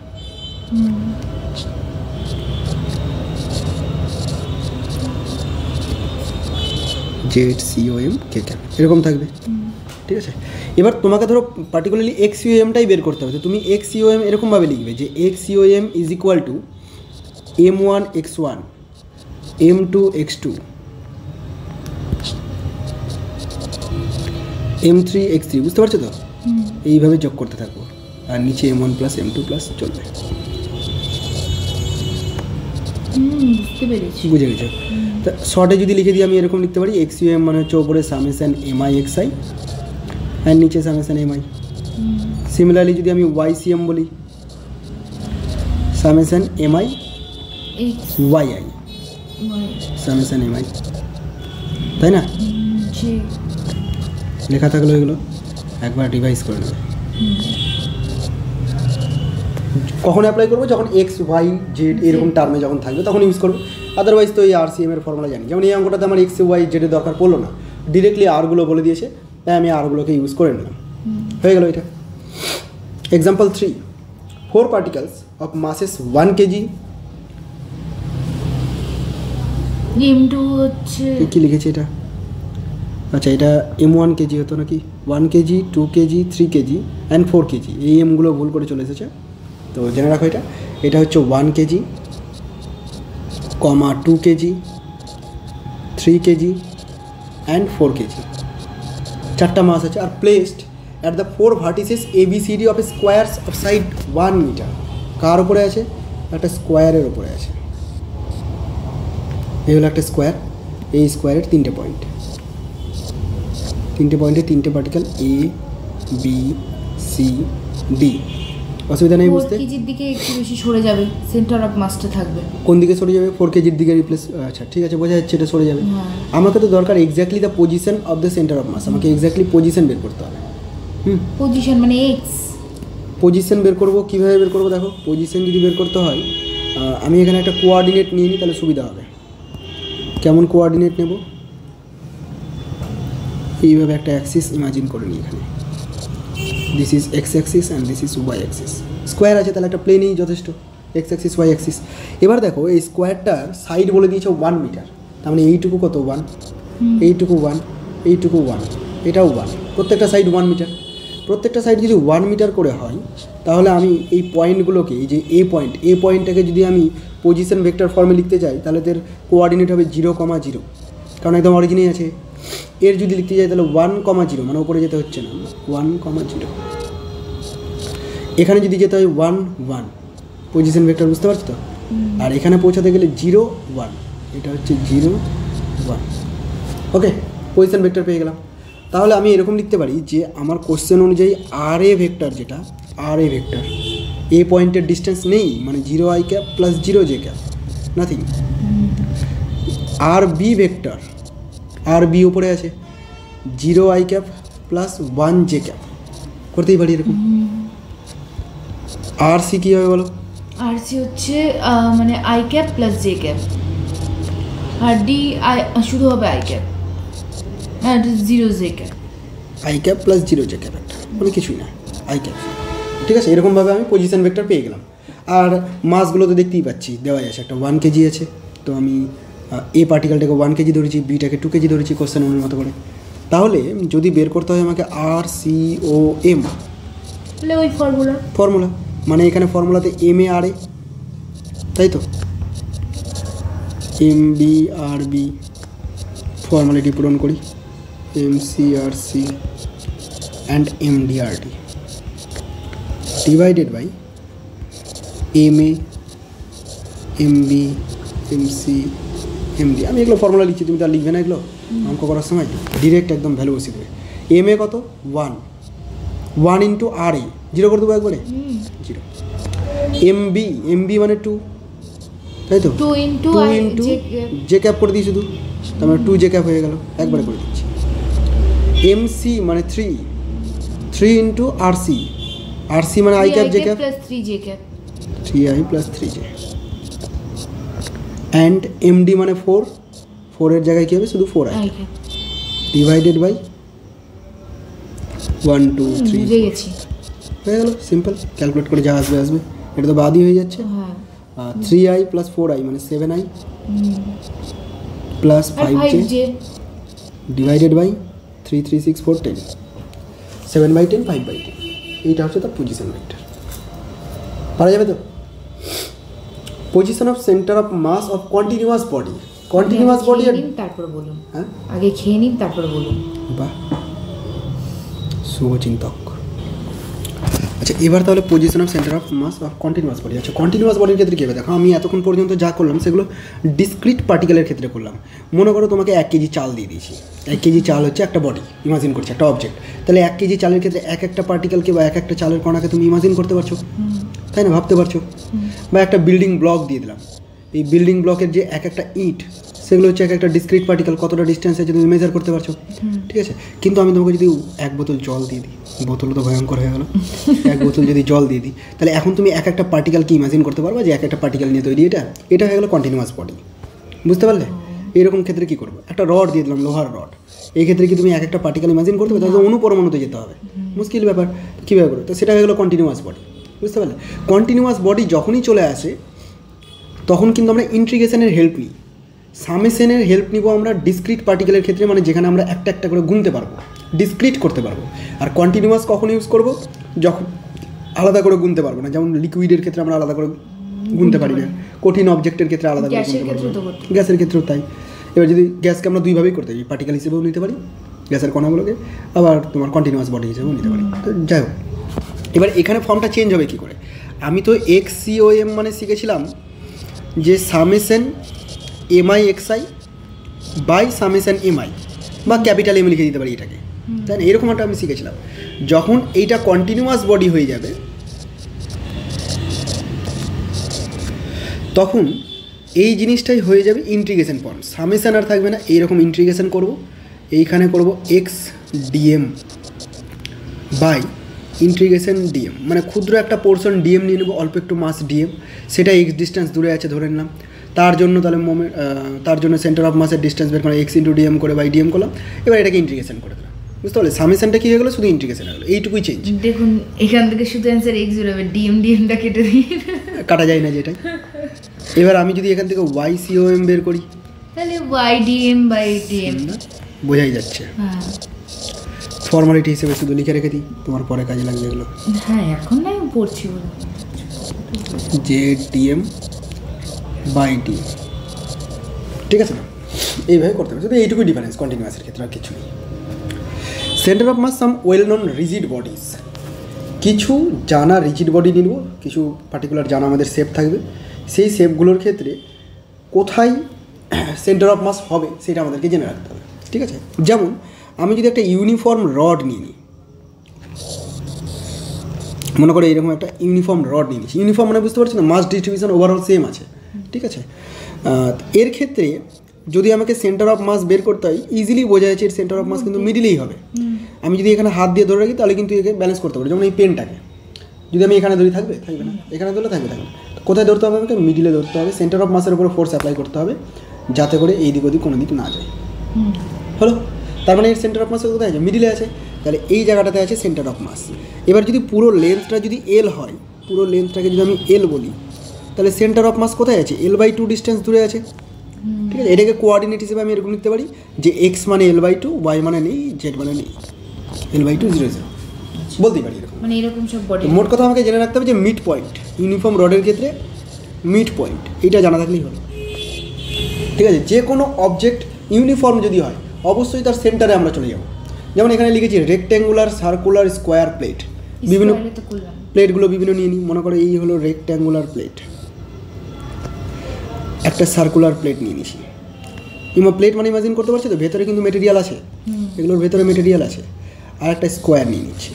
Z COM K cap এরকম থাকবে, ঠিক আছে। এবার তোমাকে ধরো পার্টিকুলারলি এক্স সিওএমটাই বের করতে হবে, তো তুমি এক্স সিওএম এরকমভাবে লিখবে যে x COM is equal to m1 x1 m2 x2 m3 x3, বুঝতে পারছো তো? এইভাবে যোগ করতে থাকবো, আর নিচে m1 প্লাস m2 প্লাস চলবে। বুঝতে পেরেছি, বুঝে গেছো? তা শর্টে যদি লিখে দিই আমি এরকম লিখতে পারি এক্স ইউএম মানে হচ্ছে ওপরে সামেশন এমআই এক্স আই আর নিচে সামেশন এমআই। সিমিলারলি যদি আমি ওয়াই সিএম বলি summation mi y i summation mi, তাই না? লেখা থাকলো এগুলো একবার রিভাইজ করে নেবে। কখন অ্যাপ্লাই করবো? যখন এক্স ওয়াই জেড এরকম টার্মে যখন থাকবে তখন ইউজ করবো। আদারওয়াইজ তো এই আরসিএম এর ফর্মুলা জানি, যেমন এই অঙ্কটাতে আমার এক্স ওয়াই জেডের দরকার পড়লো না, ডিরেক্টলি আরগুলো বলে দিয়েছে, তাই আমি আরগুলোকে ইউজ করে নিলাম, হয়ে গেল এটা। Example 3, 4 particles of masses 1 kg। m2 হচ্ছে কি লিখেছি এটা? আচ্ছা, এটা m1 কেজি হতো নাকি? 1 KG, 2 KG, 3 KG and 4 KG, এই এমগুলো ভুল করে চলে এসেছে, তো জেনে রাখো এটা। এটা হচ্ছে 1 KG, 2 KG, 3 KG and 4 KG, 4টা মাস আছে। আর placed at the 4 vertices ABCD of squares of side 1 metre. কার ওপরে আছে? একটা স্কোয়ারের ওপরে আছে। এই হলো একটা স্কোয়ার, এই স্কোয়ারের 3টে পয়েন্ট, 3টে পয়েন্টে 3টে particle A B C D. অসুবিধা নেই বুঝতে? 4 কেজির দিকে একটু বেশি সরে যাবে, সেন্টার অফ মাসটা থাকবে। কোন দিকে সরে যাবে? 4 কেজির দিকে রিপ্লেস। আচ্ছা ঠিক আছে, বোঝা যাচ্ছে এটা সরে যাবে। আমাকে তো দরকার exactly the position of the centre of mass, আমাকে এক্স্যাক্টলি পজিশন বের করতে হবে। পজিশন মানে এক্স। পজিশন বের করব, কীভাবে বের করবো দেখো। পজিশন যদি বের করতে হয়, আমি এখানে একটা কোঅর্ডিনেট নিয়ে নিই, তাহলে সুবিধা হবে। কেমন কোঅর্ডিনেট নেব? এইভাবে একটা অ্যাক্সিস ইমাজিন করে নিই এখানে, this is x Axis and this is Y Axis. Square আছে তাহলে একটা প্লেনই যথেষ্ট, এক্স অ্যাক্সিস ওয়াই অ্যাক্সিস। এবার দেখো এই স্কোয়ারটার সাইড বলে দিয়েছে 1 মিটার, তার মানে এইটুকু কত? 1, এইটুকু 1, এইটুকু 1, এটাও 1, প্রত্যেকটা সাইড 1 মিটার। প্রত্যেকটা সাইড যদি 1 মিটার করে হয়, তাহলে আমি এই পয়েন্টগুলোকে, এই যে এ পয়েন্টটাকে যদি আমি পজিশন ভেক্টর ফর্মে লিখতে চাই, তাহলে এর কোঅর্ডিনেট হবে 0,0, কারণ একদম অরিজিনেই আছে। এর যদি লিখতে যাই তাহলে 1,0, মানে উপরে যেতে হচ্ছে না, 1,0। এখানে যদি যেতে হয় 1, 1 পজিশন ভেক্টর, বুঝতে পারছো তো? আর এখানে পৌঁছাতে গেলে 0, 1, এটা হচ্ছে 0, 1। ওকে, পজিশন ভেক্টর পেয়ে গেলাম। তাহলে আমি এরকম লিখতে পারি যে আমার কোশ্চেন অনুযায়ী আর এ ভেক্টর, যেটা আর এ ভেক্টর, এ পয়েন্টের ডিস্টেন্স নেই, মানে 0i cap plus 0j cap, nothing. আর বি ভেক্টর, আর বি উপরে আছে, 0i cap plus 1j cap, করতেই পারি এরকম। আর সি কী হবে বলো? আর সি হচ্ছে মানে i cap plus j cap, r d i শুধু হবে আই ক্যাপ আর 0j cap. I cap plus 0j cap, একটা মানে কিছুই না, আই ক্যাপ। ঠিক আছে, এরকমভাবে আমি পজিশন ভেক্টর পেয়ে গেলাম। আর মাসগুলো তো দেখতেই পাচ্ছি দেওয়া আছে, একটা 1 কেজি আছে, তো আমি এ পার্টিকেলটাকে 1 কেজি ধরেছি, বিটাকে 2 কেজি ধরেছি কোশ্চেন অনুর মতো করে। তাহলে যদি বের করতে হয় আমাকে আর সি ও এম, তাহলে ওই ফর্মুলা, মানে এখানে ফর্মুলাতে এম এ আর এ, তাই তো? M b r b formality পূরণ করি, m c r c and m d r d divided by m a, m b, m c, m d. আমি এগুলো ফর্মুলা লিখছি, তুমি তো আর লিখবে না এগুলো অঙ্ক করার সময়, ডিরেক্ট একদম ভ্যালু বসিয়ে দেবে। এম এ কত? 1 ইন্টু আর এ, 0 করে দেবো একবারে, 0। এম বি মানে 2, তাই তো? 2 ইন্টু জে ক্যাপ করে দিই শুধু, তার মানে 2j ক্যাপ হয়ে গেল, একবারে করে দিচ্ছি। এমসি মানে 3 ইন্টু আরসি, আরসি মানে i cap J cap plus 3 J cap, 3i plus 3j, and MD মানে 4 এর জায়গায় কী হবে শুধু 4i ডিভাইডেড বাই 1 2 3 বুঝে গেছি, হয়ে গেল। সিম্পল, ক্যালকুলেট করে যা আসবে আসবে, এটা তো বাদই হয়ে যাচ্ছে। হ্যাঁ 3i প্লাস 4i মানে 7i plus 5j divided by 3 3 6 4 10, 7/10 5/10, এইটা হচ্ছে তার পজিশন ভেক্টর। পারা যাবে তো? Position of centre of mass of continuous body, continuous body তারপর বলুন, হ্যাঁ আগে খেয়ে নিন তারপর বলুন। বাহ, শুভচিন্তক। আচ্ছা এবার তাহলে position of centre of mass of continuous body. আচ্ছা কন্টিনিউয়াস বডির ক্ষেত্রে কী হবে দেখো, আমি এতক্ষণ পর্যন্ত যা করলাম সেগুলো ডিসক্রিট পার্টিকেলের ক্ষেত্রে করলাম। মনে করো তোমাকে 1 কেজি চাল দিয়ে দিয়েছি, 1 কেজি চাল হচ্ছে একটা বডি, ইমাজিন করছি একটা অবজেক্ট, তাহলে 1 কেজি চালের ক্ষেত্রে একটা পার্টিকেলকে বা একটা চালের কণাকে তুমি ইমাজিন করতে পারছো, তাই না, ভাবতে পারছো। বা একটা বিল্ডিং ব্লক দিয়ে দিলাম, এই বিল্ডিং ব্লকের যে একটা ইট সেগুলো হচ্ছে একটা ডিসক্রিট পার্টিকেল, কতটা ডিস্টেন্স আছে তুমি মেজার করতে পারছো, ঠিক আছে। কিন্তু আমি তোমাকে যদি 1 বোতল জল দিয়ে দিই, বোতল তো ভয়ঙ্কর হয়ে গেল, 1 বোতল যদি জল দিয়ে দিই, তাহলে এখন তুমি একটা পার্টিকেলকে ইমাজিন করতে পারবে যে একটা পার্টিকেল নিয়ে তৈরি, এটা হয়ে গেলো কন্টিনিউয়াস বডি, বুঝতে পারলে। এরকম ক্ষেত্রে কী করবো, একটা রড দিয়ে দিলাম, লোহার রড, এই ক্ষেত্রে কি তুমি একটা পার্টিকেল ইমাজিন করতে পারবে, তাহলে অনুপরমাণুতে যেতে হবে, মুশকিল ব্যাপার, কীভাবে করবে, তো সেটা হয়ে গেলো কন্টিনিউয়াস বডি, বুঝতে পারলে। কন্টিনিউয়াস বডি যখনই চলে আসে তখন কিন্তু আমরা ইন্টিগ্রেশনের হেল্প নিই, সামেশনের হেল্প নিব আমরা ডিসক্রিট পার্টিকেলের ক্ষেত্রে, মানে যেখানে আমরা একটা করে গুনতে পারবো, ডিসক্রিট করতে পারবো। আর কন্টিনিউয়াস কখন ইউজ করব, যখন আলাদা করে গুনতে পারবো না, যেমন লিকুইডের ক্ষেত্রে আমরা আলাদা করে গুনতে পারি না, কঠিন অবজেক্টের ক্ষেত্রে আলাদা করে গুনতে পারবো, গ্যাসের ক্ষেত্রেও তাই। এবার যদি গ্যাসকে আমরা দুইভাবেই করতে পারি, পার্টিকেল হিসেবেও নিতে পারি গ্যাসের কণাগুলোকে, আবার তোমার কন্টিনিউয়াস বডি হিসেবেও নিতে পারি। তো যাই হোক, এবার এখানে ফর্মটা চেঞ্জ হবে কী করে, আমি তো XCOM মানে শিখেছিলাম যে summation MI/XI by summation MI বা ক্যাপিটাল M লিখে দিতে পারি এটাকে, তাই না, এরকম একটা আমি শিখেছিলাম। যখন এইটা কন্টিনিউয়াস বডি হয়ে যাবে তখন এই জিনিসটাই হয়ে যাবে ইন্টিগ্রেশন ফর্ম, সামেশন আর থাকবে না, এইরকম ইন্টিগ্রেশন করব, এইখানে করব XDM বাই ইন্টিগ্রেশন DM, মানে ক্ষুদ্র একটা পোর্শন DM নিয়ে নেব, অল্প একটু মাস DM, সেটা X ডিস্টেন্স দূরে আছে ধরে নিলাম, তার জন্য তাহলে তার জন্য সেন্টার অফ মাসের ডিস্টেন্স বের করে X/DM করে বাই DM করলাম, এবার এটাকে ইন্টিগ্রেশন করে দিলাম, বুঝতে পারলে। সামেশনটা কী হয়ে গেলো, শুধু ইন্টিগ্রেশন হয়ে গেলো, এইটুকুই চেঞ্জ। দেখুন এখান থেকে শুধু অ্যান্সার X বেরোবে, ডিএমটা কেটে দিই, কাটা যায় না যেটাই। এবার আমি যদি এখান থেকে YCOM বের করি তাহলে YDM/DM, বোঝাই যাচ্ছে। হ্যাঁ ফর্মালিটি হিসেবে শুধু লিখে রেখে দিই, তোমার পরে কাজে লাগবে এগুলো। হ্যাঁ এখন না আমি পড়ছি বলে, ZDM/D, ঠিক আছে না, এইভাবে করতে হবে, শুধু এইটুকুই ডিফারেন্স কন্টিনিউয়াসের ক্ষেত্রে, আর কিছু নেই। Centre of mass some well non rigid bodies, কিছু জানা রিজিড বডি নিব, কিছু পার্টিকুলার জানা আমাদের শেপ থাকবে, সেই শেপগুলোর ক্ষেত্রে কোথায় সেন্টার অফ মাস হবে সেটা আমাদেরকে জেনে রাখতে হবে, ঠিক আছে। যেমন আমি যদি একটা ইউনিফর্ম রড নিয়ে নিই, মনে করে এরকম একটা ইউনিফর্ম রড নিয়ে নিচ্ছি, ইউনিফর্ম মানে বুঝতে পারছি না, মাস ডিস্ট্রিবিউশন ওভারঅল সেম আছে, ঠিক আছে। এর ক্ষেত্রে যদি আমাকে সেন্টার অফ মাস বের করতে হয়, ইজিলি বোঝা যাচ্ছে এর সেন্টার অফ মাস কিন্তু মিডিলেই হবে। আমি যদি এখানে হাত দিয়ে ধরে রাখি তাহলে কিন্তু একে ব্যালেন্স করতে পারি, যেমন এই পেনটাকে যদি আমি এখানে ধরি থাকবে না, এখানে ধরলে থাকবে। কোথায় ধরতে হবে, আমাকে মিডিলে ধরতে হবে, সেন্টার অফ মাসের উপরে ফোর্স অ্যাপ্লাই করতে হবে যাতে করে এই দিক ওদিক কোনো দিক না যায়, হলো। তার মানে এর সেন্টার অফ মাস কোথায় আছে, মিডিলে আছে, তাহলে এই জায়গাটাতে আছে সেন্টার অফ মাস। এবার যদি পুরো লেন্থটা যদি L হয়, পুরো লেন্থটাকে যদি আমি L বলি, তাহলে সেন্টার অফ মাস কোথায় আছে, L/2 ডিস্টেন্স দূরে আছে, ঠিক আছে। এটাকে কোঅর্ডিনেট হিসেবে আমি এরকম লিখতে পারি যে X মানে L/2, Y মানে নেই, Z মানে নেই, L/2 0 0 বলতেই পারি এরকম, মানে এরকম সব বডি। মোট কথা আমাকে জেনে রাখতে হবে যে মিড পয়েন্ট, ইউনিফর্ম রডের ক্ষেত্রে মিড পয়েন্ট, এইটা জানা থাকলেই হলো, ঠিক আছে। যে কোনো অবজেক্ট ইউনিফর্ম যদি হয় অবশ্যই তার সেন্টারে আমরা চলে যাব। যেমন এখানে লিখেছি রেক্ট্যাঙ্গুলার, সার্কুলার, স্কোয়ার প্লেট, বিভিন্ন প্লেটগুলো বিভিন্ন নিয়ে নিই, মনে করো এই হলো রেক্ট্যাঙ্গুলার প্লেট, একটা সার্কুলার প্লেট নিয়ে নিছি, প্লেট মানে ইমাজিন করতে পারছি তো, ভেতরে কিন্তু মেটেরিয়াল আছে, এগুলোর ভেতরে মেটেরিয়াল আছে, আর একটা স্কোয়ার নিয়ে নিচ্ছি,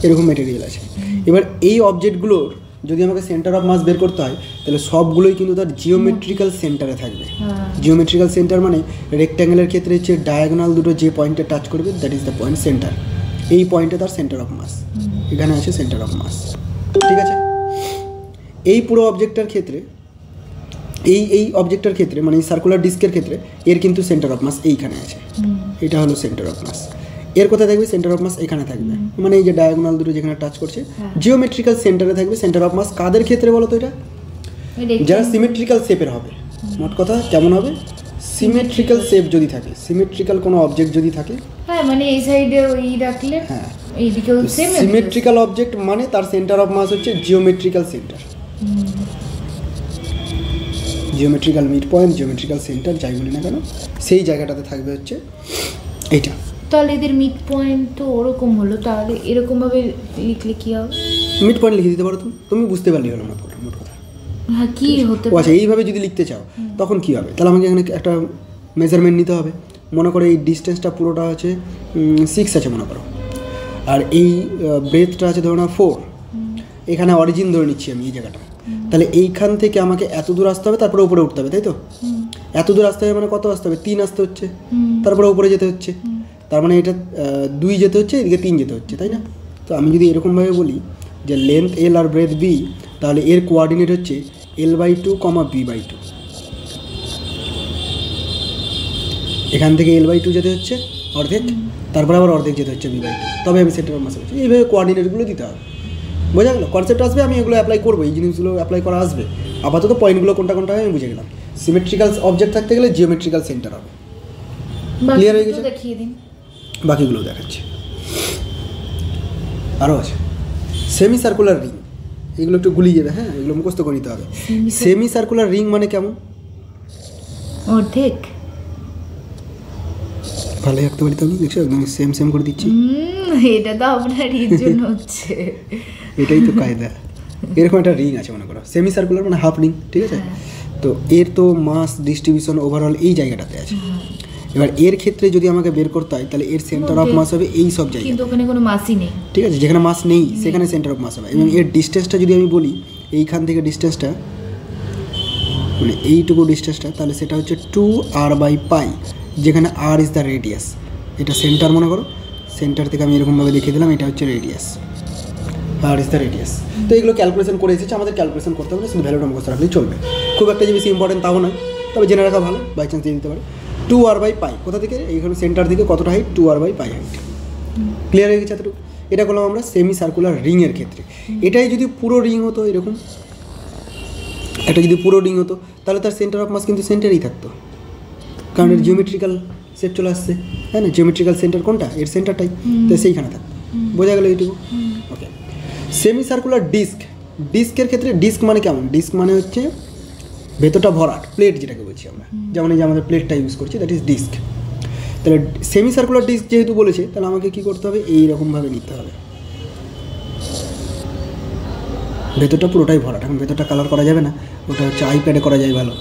এরকম মেটেরিয়াল আছে। এবার এই অবজেক্টগুলোর যদি আমাকে সেন্টার অফ মাস বের করতে হয় তাহলে সবগুলোই কিন্তু তার জিওমেট্রিক্যাল সেন্টারে থাকবে। জিওমেট্রিক্যাল সেন্টার মানে রেক্ট্যাঙ্গেলের ক্ষেত্রে হচ্ছে ডায়াগোনাল দুটো যে পয়েন্টে টাচ করবে that is the point centre. এই পয়েন্টে তার সেন্টার অফ মাস, এখানে আছে সেন্টার অফ মাস, ঠিক আছে। এই পুরো অবজেক্টটার ক্ষেত্রে এই অবজেক্টটার ক্ষেত্রে মানে এই সার্কুলার ডিস্কের ক্ষেত্রে এর কিন্তু সেন্টার অফ মাস এইখানে আছে, এটা হলো সেন্টার অফ মাস। এর কোথায় থাকবে? সেন্টার অফ মাস এখানে থাকবে, মানে এই যে ডায়াগোনাল দুটো যেখানে টাচ করছে জিওমেট্রিক্যাল সেন্টারে থাকবে সেন্টার অফ মাস। কাদের ক্ষেত্রে বলো তো এটা? যারা সিমেট্রিক্যাল শেপের হবে। মোট কথা কেমন হবে? সিমেট্রিক্যাল শেপ যদি থাকে, সিমেট্রিক্যাল কোনো অবজেক্ট যদি থাকে, হ্যাঁ মানে এই সাইডে ওই রাখলে হ্যাঁ এইদিকেও সেম। সিমেট্রিক্যাল অবজেক্ট মানে তার সেন্টার অফ মাস হচ্ছে geometrical centre, geometrical mid point, geometrical centre যাই বলি না কেন, সেই জায়গাটাতে থাকবে হচ্ছে এইটা। তাহলে এদের মিড পয়েন্ট তো ওরকম হলো, তাহলে এরকমভাবে লিখলে কি হবে? মিড পয়েন্ট লিখে দিতে পারো তুমি বুঝতে পারলেই হলো। মোট কথা হ্যাঁ কি হতে আচ্ছা, এইভাবে যদি লিখতে চাও তখন কি হবে? তাহলে আমাকে এখানে একটা মেজারমেন্ট নিতে হবে। মনে করো এই ডিস্টেন্সটা পুরোটা আছে 6 আছে মনে করো, আর এই ব্রেথটা আছে ধরো না 4, এখানে অরিজিন ধরে নিচ্ছি আমি এই জায়গাটা। তাহলে এইখান থেকে আমাকে এত দূর আসতে হবে, তারপরে উপরে উঠতে হবে, তাই তো? এত দূর আসতে হবে মানে কত আসতে হবে? 3 আসতে হচ্ছে, তারপরে উপরে যেতে হচ্ছে, তার মানে এটা 2 যেতে হচ্ছে, এদিকে 3 যেতে হচ্ছে, তাই না? তো আমি যদি এরকমভাবে বলি যে লেন্থ এল আর ব্রেথ বি, তাহলে এর কোঅর্ডিনেট হচ্ছে L/2, B/2। এখান থেকে L/2 যেতে হচ্ছে অর্ধেক, তারপরে আবার অর্ধেক যেতে হচ্ছে B/2, তবে আমি সেন্টার অফ মাস হচ্ছে। এইভাবে কোঅর্ডিনেটগুলো দিতে হবে, বোঝা গেল? কনসেপ্ট আসবে, আমি এগুলো অ্যাপ্লাই করবো, এই জিনিসগুলো অ্যাপ্লাই করা আসবে। আপাতত পয়েন্টগুলো কোনটা কোনটা আমি বুঝে গেলাম। সিমেট্রিক্যাল অবজেক্ট থাকতে গেলে জিওমেট্রিক্যাল সেন্টার হবে। ক্লিয়ার হয়ে গেছে? দেখিয়ে দিন, বাকিগুলো দেখাচ্ছি। আরও আছে সেমি সার্কুলার রিং, এগুলো একটু গুলিয়ে যাবে, হ্যাঁ এগুলো মুখস্থ করে নিতে হবে। সেমি সার্কুলার রিং মানে কেমন? অর্ধেক। ভালো আঁকতে পারি তো আমি, দেখছো একদম সেম করে দিচ্ছি। এটা তো আপনার এর জন্য হচ্ছে, এটাই তো কায়দা। এরকম একটা রিং আছে মনে করো, সেমি সার্কুলার মানে হাফ রিং, ঠিক আছে? তো এর তো মাস ডিস্ট্রিবিউশন ওভারঅল এই জায়গাটাতে আছে। এবার এর ক্ষেত্রে যদি আমাকে বের করতে হয় তাহলে এর সেন্টার অফ মাস হবে এই সব জায়গায়, কিন্তু ওখানে কোনো মাসই নেই, ঠিক আছে? যেখানে মাস নেই সেখানে সেন্টার অফ মাস হবে। এবং এর ডিস্টেন্সটা যদি আমি বলি এইখান থেকে ডিস্টেন্সটা মানে এইটুকু ডিস্টেন্সটা, তাহলে সেটা হচ্ছে 2r/π, যেখানে r ইজ দ্য রেডিয়াস। এটা সেন্টার মনে করো, সেন্টার থেকে আমি এরকমভাবে লিখে দিলাম, এটা হচ্ছে radius, r is the radius. তো এগুলো ক্যালকুলেশন করে এসেছে, আমাদের ক্যালকুলেশন করতে হবে না, শুধু ভ্যালুটা মুখস্থ রাখলেই চলবে। খুব একটা যে বেশি ইম্পর্টেন্ট তাও নয়, তবে জেনে রাখা ভালো, বাই চান্স দিয়ে দিতে পারে। 2r/π কোথা থেকে? এইখানে সেন্টার থেকে কতটা হাইট? 2r/π height. ক্লিয়ার হয়ে গেছে এতটুকু? এটা করলাম আমরা সেমি সার্কুলার রিংয়ের ক্ষেত্রে। এটাই যদি পুরো রিং হতো এরকম, এটা যদি পুরো রিং হতো তাহলে তার সেন্টার অফ মাস কিন্তু সেন্টারেই থাকতো, কারণ এর জিওমেট্রিক্যাল শেপ চলে আসছে, হ্যাঁ না? জিওমেট্রিক্যাল সেন্টার কোনটা? এর সেন্টারটাই, তো সেইখানে থাকতো। বোঝা গেল এইটুকু? ওকে। সেমি সার্কুলার ডিস্কের ক্ষেত্রে ডিস্ক মানে কেমন? ডিস্ক মানে হচ্ছে ভেতরটা ভরাট, প্লেট যেটাকে বলছি আমরা, যেমন এই যে আমাদের প্লেটটা ইউজ করছি, দ্যাট ইজ ডিস্ক। তাহলে সেমি সার্কুলার ডিস্ক যেহেতু বলেছে, তাহলে আমাকে কী করতে হবে? এইরকমভাবে নিতে হবে, ভেতরটা পুরোটাই ভরাট। এখন ভেতরটা কালার করা যাবে না, ওটা হচ্ছে আইপ্যাডে করা যায় ভালো,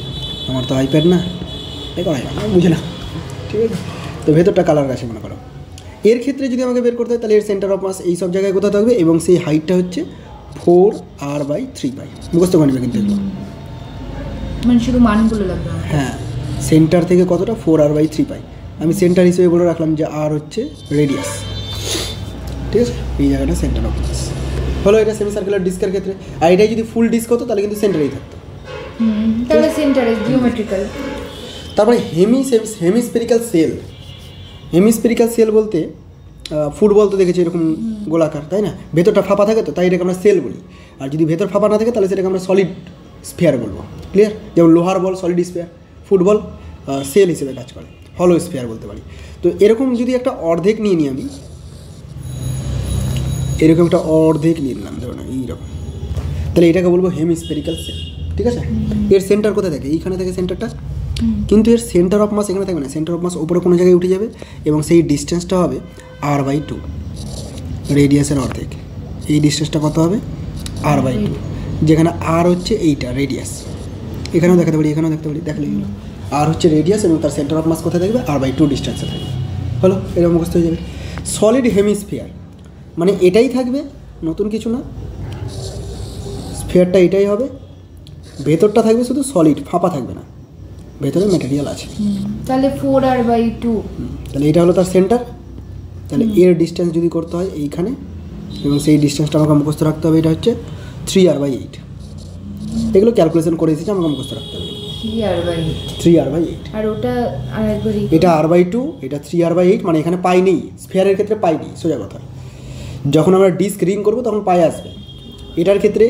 আমার তো আইপ্যাড না, এ করা যায় না, বুঝে না, ঠিক আছে? তো ভেতরটা কালার আছে মনে করো। এর ক্ষেত্রে যদি আমাকে বের করতে হয় তাহলে এর সেন্টার অফ মাস এই সব জায়গায় কোথাও থাকবে, এবং সেই হাইটটা হচ্ছে 4r/3π। মুখস্থ করে নেবে কিন্তু এগুলো, মানে শুধু মানগুলো লাগবে। হ্যাঁ, সেন্টার থেকে কতটা? 4r/3π। আমি সেন্টার হিসেবে বলে রাখলাম যে আর হচ্ছে রেডিয়াস, ঠিক আছে? এই জায়গাটা সেন্টার অফ মাস হলো। এটা সেমি সার্কুলার ডিস্কের ক্ষেত্রে। আর এটাই যদি ফুল ডিস্ক হতো তাহলে কিন্তু সেন্টারেই থাকতো, তাহলে সেন্টারে জিওমেট্রিক্যাল। তারপরে হেমিস্ফেরিক্যাল সেল। হেমিস্ফেরিক্যাল সেল বলতে ফুটবল তো দেখেছি এরকম গোলাকার, তাই না? ভেতরটা ফাঁপা থাকে, তো তাই এটাকে আমরা সেল বলি। আর যদি ভেতর ফাঁপা না থাকে তাহলে সেটাকে আমরা সলিড স্ফিয়ার বলবো। ক্লিয়ার? যেমন লোহার বল সলিড স্ফিয়ার, ফুটবল সেল হিসেবে কাজ করে, হলো স্ফিয়ার বলতে পারি। তো এরকম যদি একটা অর্ধেক নিয়ে নিই আমি, এরকম একটা অর্ধেক নিয়ে নিলাম ধরো না এইরকম, তাহলে এটাকে বলবো হেমিস্ফেরিক্যাল সেল, ঠিক আছে? এর সেন্টার কোথায় থাকে? এইখানে থাকে সেন্টারটা, কিন্তু এর সেন্টার অফ মাস এখানে থাকবে না, সেন্টার অফ মাস ওপরে কোনো জায়গায় উঠে যাবে, এবং সেই ডিস্টেন্সটা হবে r/2, রেডিয়াসের অর্ধেক। এই ডিস্টেন্সটা কত হবে? r/2, যেখানে r হচ্ছে এইটা রেডিয়াস, এখানেও দেখাতে পারি, এখানেও দেখতে পারি, দেখলে এগুলো r হচ্ছে রেডিয়াস, এবং তার সেন্টার অফ মাস কোথায় থাকবে? r/2 ডিস্টেন্সে থাকবে। হলো, এটা মুখস্থ হয়ে যাবে। সলিড হেমিস্ফিয়ার মানে এটাই থাকবে, নতুন কিছু না। স্ফিয়ারটা এটাই হবে, ভেতরটা থাকবে শুধু সলিড, ফাঁপা থাকবে না, ভেতরে ম্যাটেরিয়াল আছে। তাহলে 4r/2, তাহলে এটা হলো তার সেন্টার। তাহলে এর ডিস্টেন্স যদি করতে হয় এইখানে, এবং সেই ডিস্টেন্সটা আমাকে মুখস্থ রাখতে হবে, এটা হচ্ছে 3r/8। এগুলো ক্যালকুলেশন করে এসেছি, আমাকে মুখস্থ রাখতে হবে 3r/8। আর ওটা আরেকবারই, এটা r/2, এটা 3r/8, মানে এখানে পাই নেই, স্ফিয়ারের ক্ষেত্রে পাই নেই, সোজা কথা। যখন আমরা ডিস্ক রিং করবো তখন পাই আসবে। এটার ক্ষেত্রে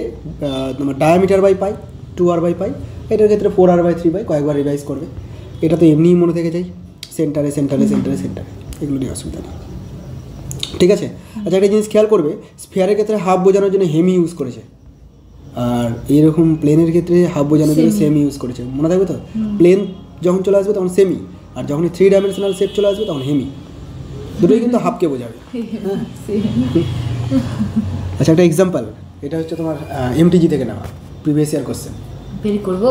তোমার ডায়ামিটার বাই পাই, 2r/পাই। এটার ক্ষেত্রে 4r/3 কয়েকবার রিভাইজ করবে। এটা তো এমনিই মনে থেকে যায়, সেন্টারে সেন্টারে সেন্টারে সেন্টারে, এগুলো নিয়ে অসুবিধা নেই, ঠিক আছে। আচ্ছা, একটা জিনিস খেয়াল করবে, স্ফিয়ারের ক্ষেত্রে হাফ বোঝানোর জন্য হেমি ইউজ করেছে, আর এইরকম প্লেনের ক্ষেত্রে হাফ বোঝানোর জন্য সেমি ইউজ করেছে, মনে থাকবে তো। প্লেন যখন চলে আসবে তখন সেমি, আর যখন 3 ডাইমেনশনাল শেপ চলে আসবে তখন হেমি, দুটোই কিন্তু হাফকে বোঝাবে। আচ্ছা, একটা এক্সাম্পল, এটা হচ্ছে তোমার এমটিজি থেকে নেওয়া প্রিভিয়াস ইয়ার কোশ্চেন। বের করবো,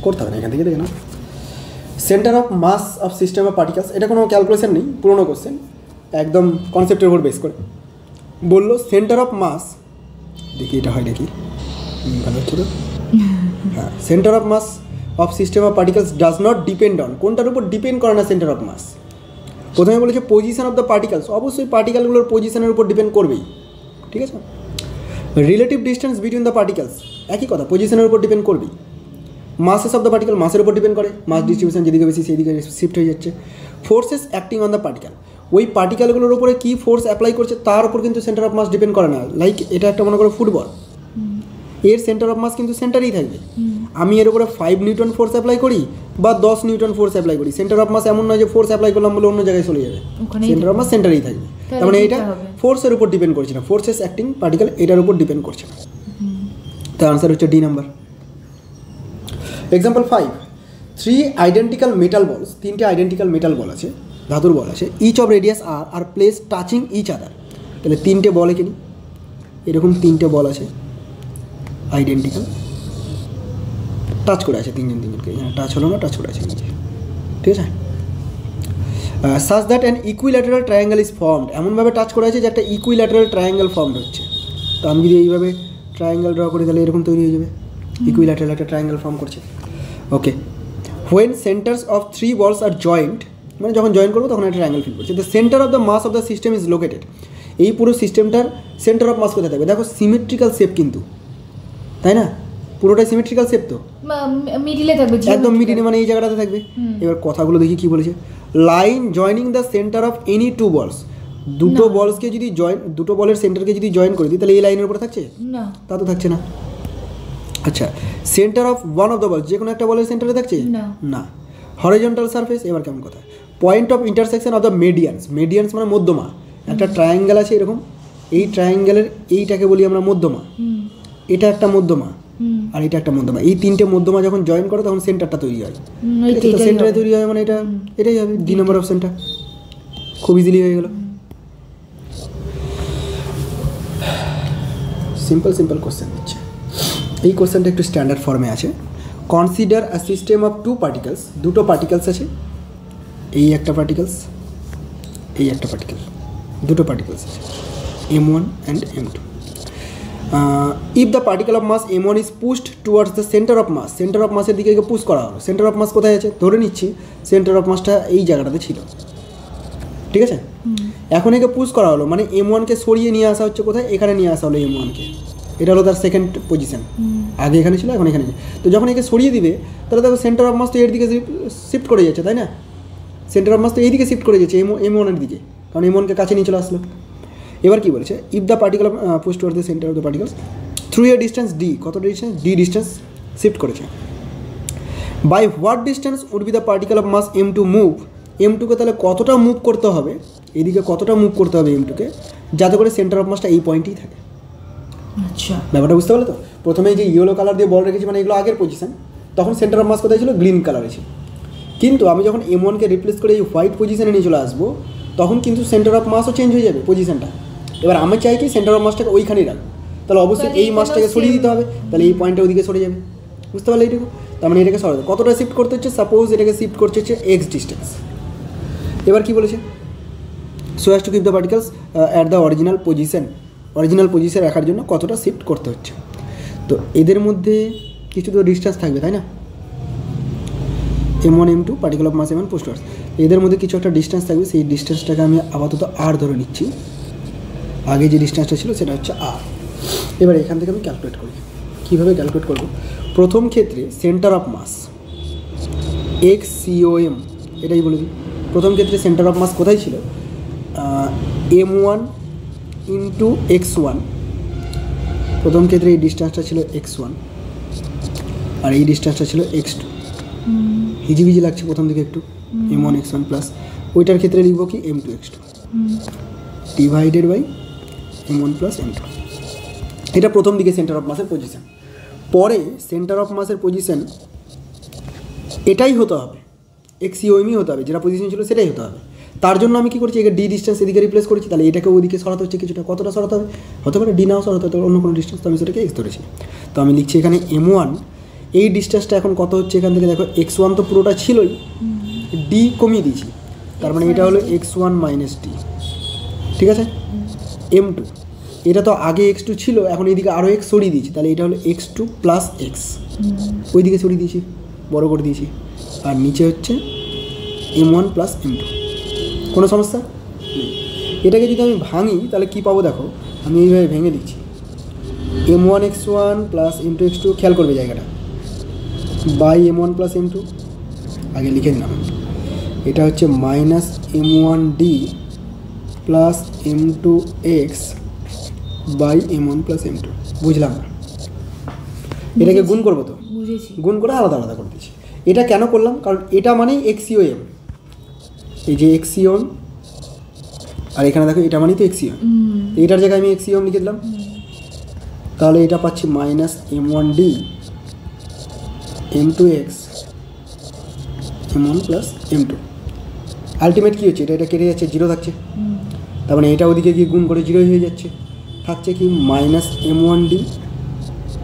করতে হবে না, এখান থেকে দেখে নাও। Centre of mass of system of particles, এটা কোনো ক্যালকুলেশন নেই, পুরোনো কোশ্চেন, একদম কনসেপ্টের উপর বেস করে বললো। সেন্টার অফ মাস, দেখি এটা হয় নাকি, ভালো হচ্ছে তো। হ্যাঁ, centre of mass of system of particles does not depend on, কোনটার উপর ডিপেন্ড করে না সেন্টার অফ মাস। প্রথমে বলেছে পজিশন অফ দ্য পার্টিকেলস, অবশ্যই পার্টিকেলগুলোর পজিশনের উপর ডিপেন্ড করবেই, ঠিক আছে। Relative distance between the particles, একই কথা, পজিশনের উপর ডিপেন্ড করবেই। মাসেস অফ দ্য পার্টিকেল, মাসের উপর ডিপেন্ড করে, মাস ডিস্ট্রিবিউশন যেদিকে বেশি সেই দিকে শিফট হয়ে যাচ্ছে। Forces acting on the particle, ওই পার্টিকেলগুলোর উপরে কী ফোর্স অ্যাপ্লাই করছে তার উপর কিন্তু সেন্টার অফ মাস ডিপেন্ড করে না। লাইক এটা একটা মনে করো ফুটবল, এর সেন্টার অফ মাস কিন্তু সেন্টারেই থাকবে। আমি এর উপরে 5 নিউটন ফোর্স অ্যাপ্লাই করি বা 10 নিউটন ফোর্স অ্যাপ্লাই করি, সেন্টার অফ মাস এমন নয় যে ফোর্স অ্যাপ্লাই করলাম বলে অন্য জায়গায় চলে যাবে, সেন্টার অফ মাস সেন্টারেই থাকবে। তার মানে এটা ফোর্সের উপর ডিপেন্ড করছে না, ফোর্সেস অ্যাক্টিং পার্টিকেল এটার উপর ডিপেন্ড করছে না। তার আনসার হচ্ছে D number. Example 5, 3 identical metal balls, 3টে আইডেন্টিক্যাল মেটাল বল আছে, ধাতুর বল আছে, each of radius r place touching each other. তাহলে 3টে বল এখানে, এরকম 3টে বল আছে আইডেন্টিক্যাল, টাচ করে আছে তিনজনকে, এখানে টাচ হলো না, টাচ করে আছে নিচে, ঠিক আছে। Such that an equilateral triangle is formed, এমনভাবে টাচ করে আছে যে একটা ইকুইল্যাটারাল ট্রায়াঙ্গেল ফর্মড হচ্ছে। তো আমি যদি এইভাবে ট্রায়াঙ্গেল ড্র করি তাহলে এরকম তৈরি হয়ে যাবে, ইকুইল্যাটারাল একটা ট্রায়াঙ্গেল ফর্ম করছে। ওকে, হোয়েন সেন্টার্স অফ 3 বলস আর জয়েন্ট, মানে যখন জয়েন করবো তখন একটা ট্রায়াঙ্গেল ফিল করছে। The centre of the mass of the system is located, এই পুরো সিস্টেমটার সেন্টার অফ মাস কোথায় থাকবে? দেখো সিমেট্রিক্যাল শেপ কিন্তু, তাই না, পুরোটাই সিমেট্রিক্যাল শেপ, তো মিডিলে থাকবে, একদম মিডিলে, মানে এই জায়গাটাতে থাকবে। এবার কথাগুলো দেখি কি বলেছে। Line joining the centre of any 2 বলস, দুটো বলসকে যদি জয়েন, দুটো বলের সেন্টারকে যদি জয়েন করে দিই তাহলে এই লাইনের উপরে থাকছে না, তা তো থাকছে না। আচ্ছা, centre of one of the বলস, যে কোনো একটা বলের সেন্টারে থাকছে না। হরিজন্টাল সারফেস, এবার কেমন কথা। Point of intersection of the medians, medians মানে মধ্যমা, একটা ট্রায়াঙ্গেল আছে এরকম, এই ট্রায়াঙ্গেলের এইটাকে বলি আমরা মধ্যমা, এটা একটা মধ্যমা আর এটা একটা মধ্যমা, এই 3টে মধ্যমা যখন জয়েন করে তখন সেন্টারটা তৈরি হয়, সেন্টারে তৈরি হয়, মানে এটাই হবে ডি নাম্বার অপশনটা, খুব ইজিলি হয়ে গেল। সিম্পল কোশ্চেন দিচ্ছে, এই কোশ্চেনটা একটু স্ট্যান্ডার্ড ফর্মে আছে। Consider a system of 2 particles, দুটো পার্টিকেলস আছে, এই একটা পার্টিকেলস, এই একটা পার্টিকেল, দুটো পার্টিকেলস আছে, m1 and m2। If the particle of mass m1 is pushed towards the centre of mass, centre of মাসের দিকে পুশ করা হলো, সেন্টার অফ মাস কোথায় আছে? ধরে নিচ্ছি সেন্টার অফ মাসটা এই জায়গাটাতে ছিল, ঠিক আছে। এখন একে পুশ করা হলো, মানে m1কে সরিয়ে নিয়ে আসা হচ্ছে কোথায়? এখানে নিয়ে আসা হলো m1কে, এটা হলো তার সেকেন্ড পজিশন, আগে এখানে ছিল এখন এখানে। তো যখন একে সরিয়ে দিবে তাহলে দেখো সেন্টার অফ মাস তো এর দিকে শিফট করে যাচ্ছে, তাই না, সেন্টার অফ মাস তো এই দিকে শিফট করে যাচ্ছে m1 দিকে, কারণ m1কে কাছে নিয়ে চলে আসলো। এবার কি বলেছে? If the particle push towards the centre of the particles through a distance d, কত ডিস্টেন্স? d ডিস্টেন্স শিফট করেছে। By what distance would be the particle of mass m2 move, m2কে তাহলে কতটা মুভ করতে হবে, এদিকে কতটা মুভ করতে হবে m2কে, যাতে করে সেন্টার অফ মাসটা এই পয়েন্টেই থাকে। আচ্ছা, ব্যাপারটা বুঝতে পারলে তো? প্রথমে যে ইয়েলো কালার দিয়ে বল রেখেছি, মানে এগুলো আগের পজিশন, তখন সেন্টার অফ মাস কোথায় ছিল? গ্রিন কালারে ছিল। কিন্তু আমি যখন m1কে রিপ্লেস করে এই হোয়াইট পজিশনে নিয়ে চলে আসবো, তখন কিন্তু সেন্টার অফ মাসও চেঞ্জ হয়ে যাবে পজিশনটা। এবার আমি চাই কি সেন্টার অফ মাসটাকে ওইখানেই রাখবো, তাহলে অবশ্যই এই মাসটাকে সরিয়ে দিতে হবে, তাহলে এই পয়েন্টটা ওইদিকে সরে যাবে, বুঝতে পারলে এইটুকু? তার মানে এটাকে সরাতে কতটা শিফট করতে হচ্ছে? সাপোজ এটাকে শিফট করতে হচ্ছে এক্স ডিস্টেন্স। এবার কি বলেছে? So as to keep the particles at the original position রাখার জন্য কতটা শিফট করতে হচ্ছে। তো এদের মধ্যে কিছু তো ডিস্টেন্স থাকবে, তাই না? M1 M2 particle of mass M1 post earth, এদের মধ্যে কিছু একটা ডিস্টেন্স থাকবে। সেই ডিস্টেন্সটাকে আমি আপাতত R ধরে নিচ্ছি। আগে যে ডিস্টেন্সটা ছিল সেটা হচ্ছে R। এবার এখান থেকে আমি ক্যালকুলেট করি। কীভাবে ক্যালকুলেট করব? প্রথম ক্ষেত্রে সেন্টার অফ মাস XCOM, এটাই বলে দিই। প্রথম ক্ষেত্রে সেন্টার অফ মাস কোথায় ছিল? M1 into X1। প্রথম ক্ষেত্রে এই ডিস্টেন্সটা ছিল X1 আর এই ডিস্টেন্সটা ছিল X2। হিজিবিজি লাগছে প্রথম দিকে একটু। M1 X1 প্লাস ওইটার ক্ষেত্রে লিখব কি M2 X2 divided by M1 plus M2। এটা প্রথম দিকে সেন্টার অফ মাসের পজিশন। পরে সেন্টার অফ মাসের পজিশন এটাই হতে হবে, XCOMই হতে হবে, যেটা পজিশন ছিল সেটাই হতে হবে। তার জন্য আমি কী করছি, একে ডি ডিস্টেন্স এদিকে রিপ্লেস করেছি, তাহলে এটাকে ওইদিকে সরাতে হচ্ছে কিছুটা। কতটা সরাতে হবে? হতে পারে ডি নাও সরাতে হতে পারে, অন্য কোনো ডিস্টেন্স, তো আমি সেটাকে X ধরেছি। তো আমি লিখছি এখানে M1, এই ডিস্টেন্সটা এখন কত হচ্ছে এখান থেকে দেখো, X1 তো পুরোটা ছিলই, ডি কমিয়ে দিয়েছি, তার মানে এটা হলো X1 মাইনাস ডি, ঠিক আছে? M2, এটা তো আগে X2 ছিল, এখন এইদিকে আরও X সরিয়ে দিয়েছি, তাহলে এটা হলো X2 প্লাস X, ওইদিকে সরিয়ে দিয়েছি, বড় করে দিয়েছি। আর নিচে হচ্ছে M1 প্লাস M2। কোনো সমস্যা নেই। এটাকে যদি আমি ভাঙি তাহলে কী পাবো দেখো, আমি এইভাবে ভেঙে দিচ্ছি। M1 X1 plus M2 X2, খেয়াল করবে জায়গাটা, বাই M1 প্লাস M2, আগে লিখে নিলাম। এটা হচ্ছে minus M1D plus M2 X by M1 plus M2। বুঝলাম না? এটাকে গুণ করবো তো, গুণ করে আলাদা আলাদা করে দিচ্ছি। এটা কেন করলাম? কারণ এটা মানেই XCOM, এই যে XCOM, আর এখানে দেখো এটা মানেই তো XCOM, এটার জায়গায় আমি XCOM লিখে দিলাম। তাহলে এটা পাচ্ছি minus M1D M2 X M1 plus M2। Ultimate কী হচ্ছে, এটা কেটে যাচ্ছে, জিরো থাকছে, তার মানে এটা ওদিকে গিয়ে গুণ করে জিরো হয়ে যাচ্ছে। থাকছে কি minus M1D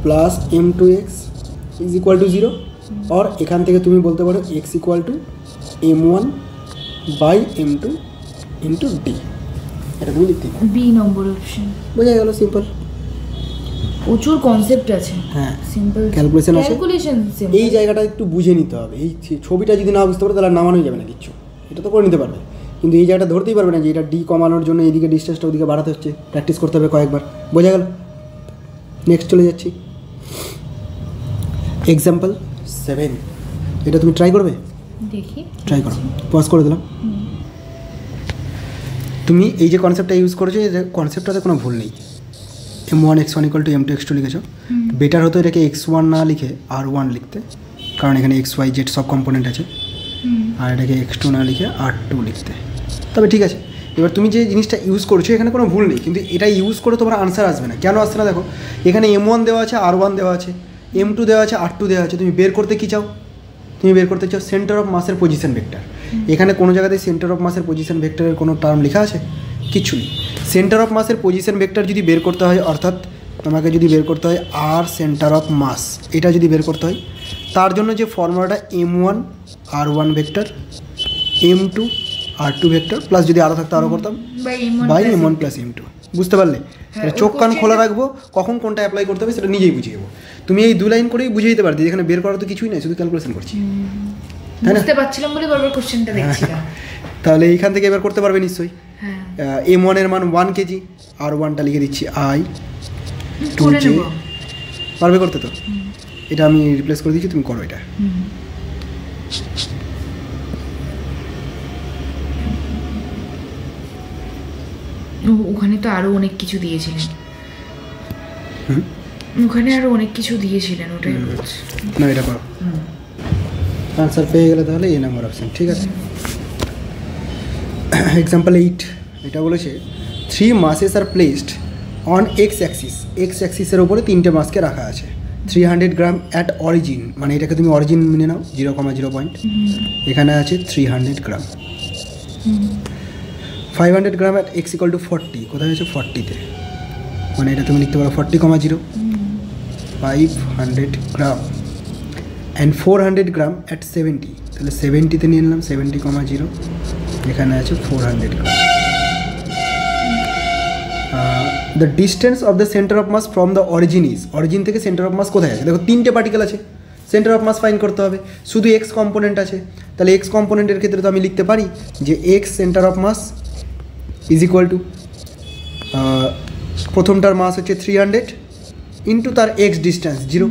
plus M2 X is equal to zero. আর এখান থেকে তুমি বলতে পারো X equal to M1 by M2 into D. এটা তুমি লিখতে পারো, বি নম্বর অপশন। বোঝা গেল? সিম্পল, প্রচুর কনসেপ্ট আছে। হ্যাঁ, সিম্পল ক্যালকুলেশন আছে। ক্যালকুলেশন এই জায়গাটা একটু বুঝে নিতে হবে। এই ছবিটা যদি না বুঝতে পারো তাহলে নামানোই যাবে না কিচ্ছু। এটা তো করে নিতে পারবে, কিন্তু এই জায়গাটা ধরতেই পারবে না যে এটা ডি কমানোর জন্য এইদিকে ডিস্টেন্সটা ওদিকে বাড়াতে হচ্ছে। প্র্যাকটিস করতে হবে কয়েকবার, বোঝা গেল? নেক্সট চলে যাচ্ছি, এক্সাম্পল 7। এটা তুমি ট্রাই করবে? দেখি, ট্রাই করো, পজ করে দিলাম। তুমি এই যে কনসেপ্টটা ইউজ করেছো, এই কনসেপ্টটাতে কোনো ভুল নেই। M1 X1 equal to M2 X2 লিখেছো, বেটার হতো এটাকে X1 না লিখে R1 লিখতে, কারণ এখানে XYZ সব কম্পোনেন্ট আছে। আর এটাকে X2 না লিখে R2 লিখতে। তবে ঠিক আছে, এবার তুমি যে জিনিসটা ইউজ করছো এখানে কোনো ভুল নেই, কিন্তু এটা ইউজ করে তোমার আনসার আসবে না। কেন আসছে না দেখো, এখানে M1 দেওয়া আছে, R1 দেওয়া আছে, M2 দেওয়া আছে, R2 দেওয়া আছে। তুমি বের করতে কী চাও? তুমি বের করতে চাও সেন্টার অফ মাসের পজিশন ভেক্টর। এখানে কোনো জায়গাতে সেন্টার অফ মাসের পজিশন ভেক্টরের কোনো টার্ম লেখা আছে? কিচ্ছু নেই। সেন্টার অফ মাসের পজিশন ভেক্টর যদি বের করতে হয়, অর্থাৎ তোমাকে যদি বের করতে হয় আর সেন্টার অফ মাস, এটা যদি বের করতে হয়, তার জন্য যে ফর্মুলাটা M1 R1 vector, M2 R2 vector, plus যদি আরও থাকতো আরও করতাম বাই M1 প্লাস M2। বুঝতে পারলে? চোখ কান খোলা রাখবো, কখন কোনটা অ্যাপ্লাই করতে হবে সেটা নিজেই বুঝিয়ে দেবো। তুমি এই 2 লাইন করেই বুঝিয়ে দিতে পারতে, যেখানে বের করার তো কিছুই নাই, শুধু ক্যালকুলেশন করছি, তাই না? বুঝতে পারছিলাম বলে বারবার কোশ্চেনটা দেখছিলাম। তাহলে এইখান থেকে এবার করতে পারবে নিশ্চয়ই। M1 এর মান 1 কেজি, আর 1টা লিখে দিচ্ছি I 2J। পারবে করতে তো? এটা আমি রিপ্লেস করে দিচ্ছি, তুমি করো এটা। ওখানে তো আরো অনেক কিছু দিয়েছিলেন, ওখানে আরো অনেক কিছু দিয়েছিলেন, ওটাই বলছি। না, এটা করো, আনসার পেয়ে গেলে তাহলে এই নাম্বার অপশন, ঠিক আছে? এক্সাম্পল 8, এটা বলেছে 3 masses R placed on X Axis. X অ্যাক্সিসের ওপরে 3টে মাসকে রাখা আছে। 300 গ্রাম অ্যাট অরিজিন, মানে এটাকে তুমি অরিজিন মেনে নাও, 0,0 পয়েন্ট। এখানে আছে 300 গ্রাম। 500 গ্রাম অ্যাট X ইকুয়াল টু 40, কোথায় আছে 40-তে, মানে এটা তুমি লিখতে পারো 40,0। 500 গ্রাম অ্যান্ড 400 গ্রাম অ্যাট 70, তাহলে 70-তে নিয়ে নিলাম 70,0, এখানে আছে 400 gram. The distance of the centre of mass from the origin is, origin থেকে সেন্টার অফ মাস কোথায় আছে? দেখো 3টে পার্টিকেল আছে, সেন্টার অফ মাস ফাইন্ড করতে হবে, শুধু এক্স কম্পোনেন্ট আছে, তাহলে এক্স কম্পোনেন্টের ক্ষেত্রে তো আমি লিখতে পারি যে X centre of mass is equal to প্রথমটার মাস হচ্ছে 300 ইন্টু তার এক্স ডিস্টেন্স 0,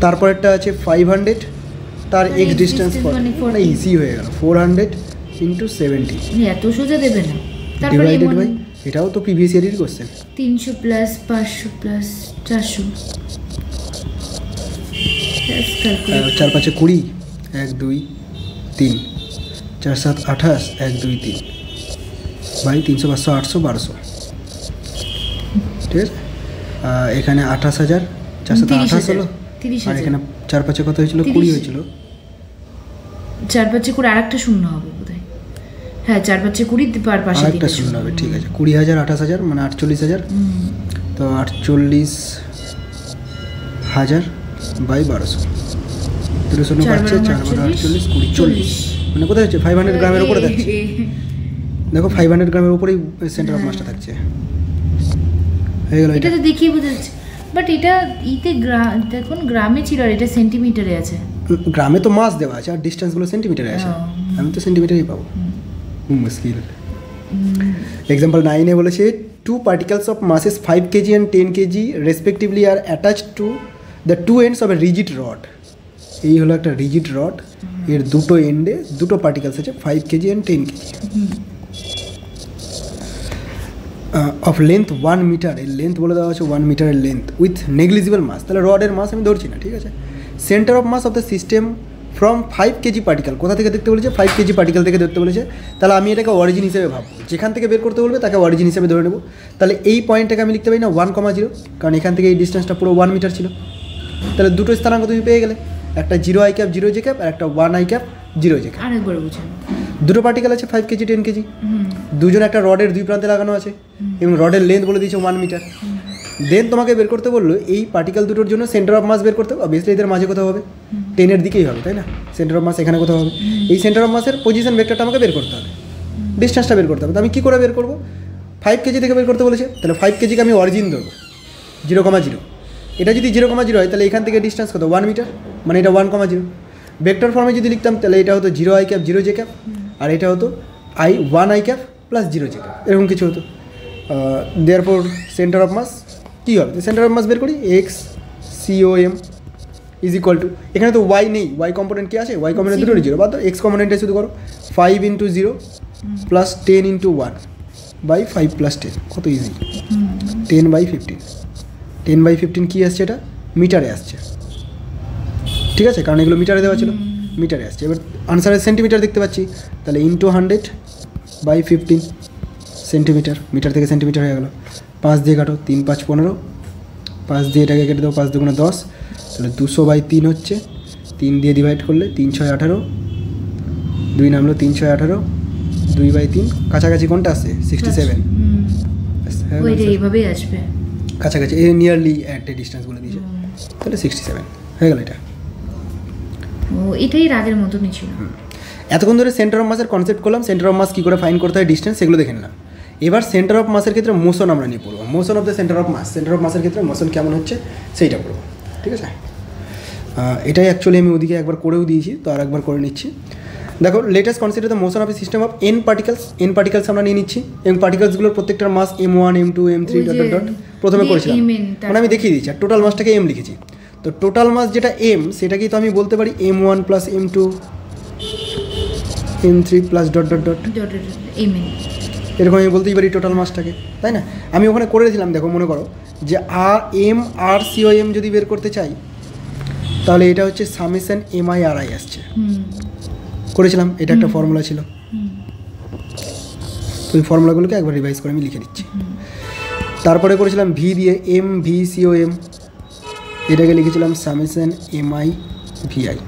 তারপরেরটা আছে 500 তার এক্স ডিস্টেন্স, মানে ইজি হয়ে গেল 400 ইন্টু 70 এত সোজা দেবে না, তারপরে ডিভাইডেড বাই, এটাও তো প্রিভিয়াস ইয়ারের কোশ্চেন, 300 প্লাস 500 প্লাস 400, 4 5 20, 1 2 3, 4 7 28, 1 2 3 বাই 300 500 800 1200, ঠিক আছে। এখানে 28,000, 4 7 28 হলো, আর এখানে 4 5 কত হয়েছিল? 20 হয়েছিল, 4 5 করে আরেকটা শূন্য হবে বোধহয়, হ্যাঁ 4 5 20 পার পাশে আরেকটা শূন্য হবে, ঠিক আছে। 20,000 28,000 মানে 48,000, তো 48,000 বাই 1200, 2 শূন্য পাচ্ছে 4 48 20 40, মানে কোথায় হচ্ছে 500 গ্রামের উপরে থাকছে, দেখো 500 গ্রামের উপরেই সেন্টার অফ মাসটা থাকছে, হয়ে গেল। এটা তো দেখিয়ে বোঝা যাচ্ছে, বাট এটা ইতে দেখুন গ্রামে ছিল আর এটা সেন্টিমিটারে আছে, গ্রামে তো মাস দেওয়া আছে আর ডিস্টেন্সগুলো সেন্টিমিটারে আছে, আমি তো সেন্টিমিটারই পাবো, মুশকিল। এক্সাম্পল 9 এ বলেছে 2 particles of masses 5 kg and 10 kg respectively are attached to the two ends of a rigid rod. এই হলো একটা রিজিড রড, এর দুটো এন্ডে দুটো পার্টিকেলস আছে 5 kg and 10 kg of length 1 metre, এর লেন্থ বলে দেওয়া আছে 1 মিটারের লেন্থ উইথ নেগলিজিবল মাস, তাহলে রডের মাস আমি ধরছি না, ঠিক আছে। Centre of mass of the system from 5 kg particle, কোথা থেকে দেখতে বলেছে? 5 kg পার্টিকেল থেকে ধরতে বলেছে, তাহলে আমি এটাকে অরিজিন হিসেবে ভাববো, যেখান থেকে বের করতে বলবে তাকে অরিজিন হিসেবে ধরে নেব, তাহলে এই পয়েন্টটাকে আমি লিখতে পারি না 1,0, কারণ এখান থেকে এই ডিস্টেন্সটা পুরো 1 মিটার ছিল, তাহলে দুটো স্থানাঙ্ক তুমি পেয়ে গেলে, একটা 0 i ক্যাপ 0 j ক্যাপ আর একটা 1 i ক্যাপ 0 j ক্যাপ। আরেকবার বুঝুন, দুটো পার্টিকেল আছে 5 kg 10 kg, দুজন একটা রডের দুই প্রান্তে লাগানো আছে এবং রডের লেন্থ বলে দিয়েছে 1 মিটার। দেন তোমাকে বের করতে বললো এই পার্টিকেল দুটোর জন্য সেন্টার অফ মাস বের করতে হবে, অবভিয়াসলি এদের মাঝে কোথাও হবে, 10 এর দিকেই হবে, তাই না? সেন্টার অফ মাস এখানে কোথাও হবে, এই সেন্টার অফ মাসের পজিশন ভেক্টরটা আমাকে বের করতে হবে, ডিস্টেন্সটা বের করতে হবে, তো আমি কী করে বের করবো? 5 kg থেকে বের করতে বলেছে, তাহলে 5 kg কে আমি অরিজিন ধরবো 0,0, এটা যদি 0,0 হয় তাহলে এখান থেকে ডিস্টেন্স কত? 1 মিটার, মানে এটা 1,0। ভেক্টর ফর্মে যদি লিখতাম তাহলে এটা হতো 0 i ক্যাপ 0 j ক্যাপ, আর এটা হতো 1 i cap plus 0 j cap, এরকম কিছু হতো। দেয়ারফর সেন্টার অফ মাস কী হবে? সেন্টার অফ মাস বের করি, x COM is equal two, এখানে তো ওয়াই নেই, ওয়াই কম্পোনেন্ট কি আছে? ওয়াই কম্পোনেন্ট দুটোই 0, বাদ এক্স কম্পোনেন্টে শুধু করো 5 × 0 প্লাস 10 × 1 বাই 5 প্লাস 10, কত ইজি, 10/15, 10/15 কী আসছে? এটা মিটারে আসছে, ঠিক আছে, কারণ এগুলো মিটারে দেওয়া ছিল, মিটারে আসছে। এবার আনসারের সেন্টিমিটার দেখতে পাচ্ছি, তাহলে ইন্টু 100/15 সেন্টিমিটার, মিটার থেকে সেন্টিমিটার হয়ে গেল। 5 দিয়ে কাটো, 3 5 15, 5 দিয়ে এটাকে কেটে দাও, 5 2 10, তাহলে 200/3 হচ্ছে, 3 দিয়ে ডিভাইড করলে 3 6 18, 2 নামলো 3 6 18, 2/3, কাছাকাছি কোনটা আসছে? 67, এইভাবেই আসবে কাছাকাছি, এই নিয়ারলি একটা ডিস্টেন্স বলে দিয়েছে, তাহলে 67 হয়ে গেল। এটা এটাই রাগের মতনই ছিল। এতক্ষণ ধরে সেন্টার অফ মাসের কনসেপ্ট করলাম, সেন্টার অফ মাস কী করে ফাইন্ড করতে হয়, ডিস্টেন্স, সেগুলো দেখে নিলাম। এবার সেন্টার অফ মাসের ক্ষেত্রে মোশন আমরা নিয়ে পড়বো, motion of the centre of mass, centre of মাসের ক্ষেত্রে মোশন কেমন হচ্ছে সেইটা পড়বো, ঠিক আছে। এটাই অ্যাকচুয়ালি আমি ওদিকে একবার করেও দিয়েছি, তো আর একবার করে নিচ্ছি। দেখো, latest consider the motion of a system of n particles আমরা নিয়ে নিচ্ছি, এবং পার্টিকেলসগুলোর প্রত্যেকটার মাস m1 m2 m3 ডট প্রথমে করেছিলাম, মানে আমি দেখিয়ে দিচ্ছি, আর টোটাল মাসটাকে m লিখেছি, তো টোটাল মাস যেটা m সেটাকেই তো আমি বলতে পারি m1 plus m2 m3 plus dot dot dot এরকম আমি বলতেই পারি টোটাল মাসটাকে, তাই না? আমি ওখানে করে দিয়েছিলাম, দেখো মনে করো যে RCOM যদি বের করতে চাই তাহলে এটা হচ্ছে সামেশন MIRI আসছে, করেছিলাম, এটা একটা ফর্মুলা ছিল, তো এই ফর্মুলাগুলোকে একবার রিভাইজ করে আমি লিখে দিচ্ছি। তারপরে করেছিলাম V দিয়ে MVCOM, এটাকে লিখেছিলাম সামেশন MIVI।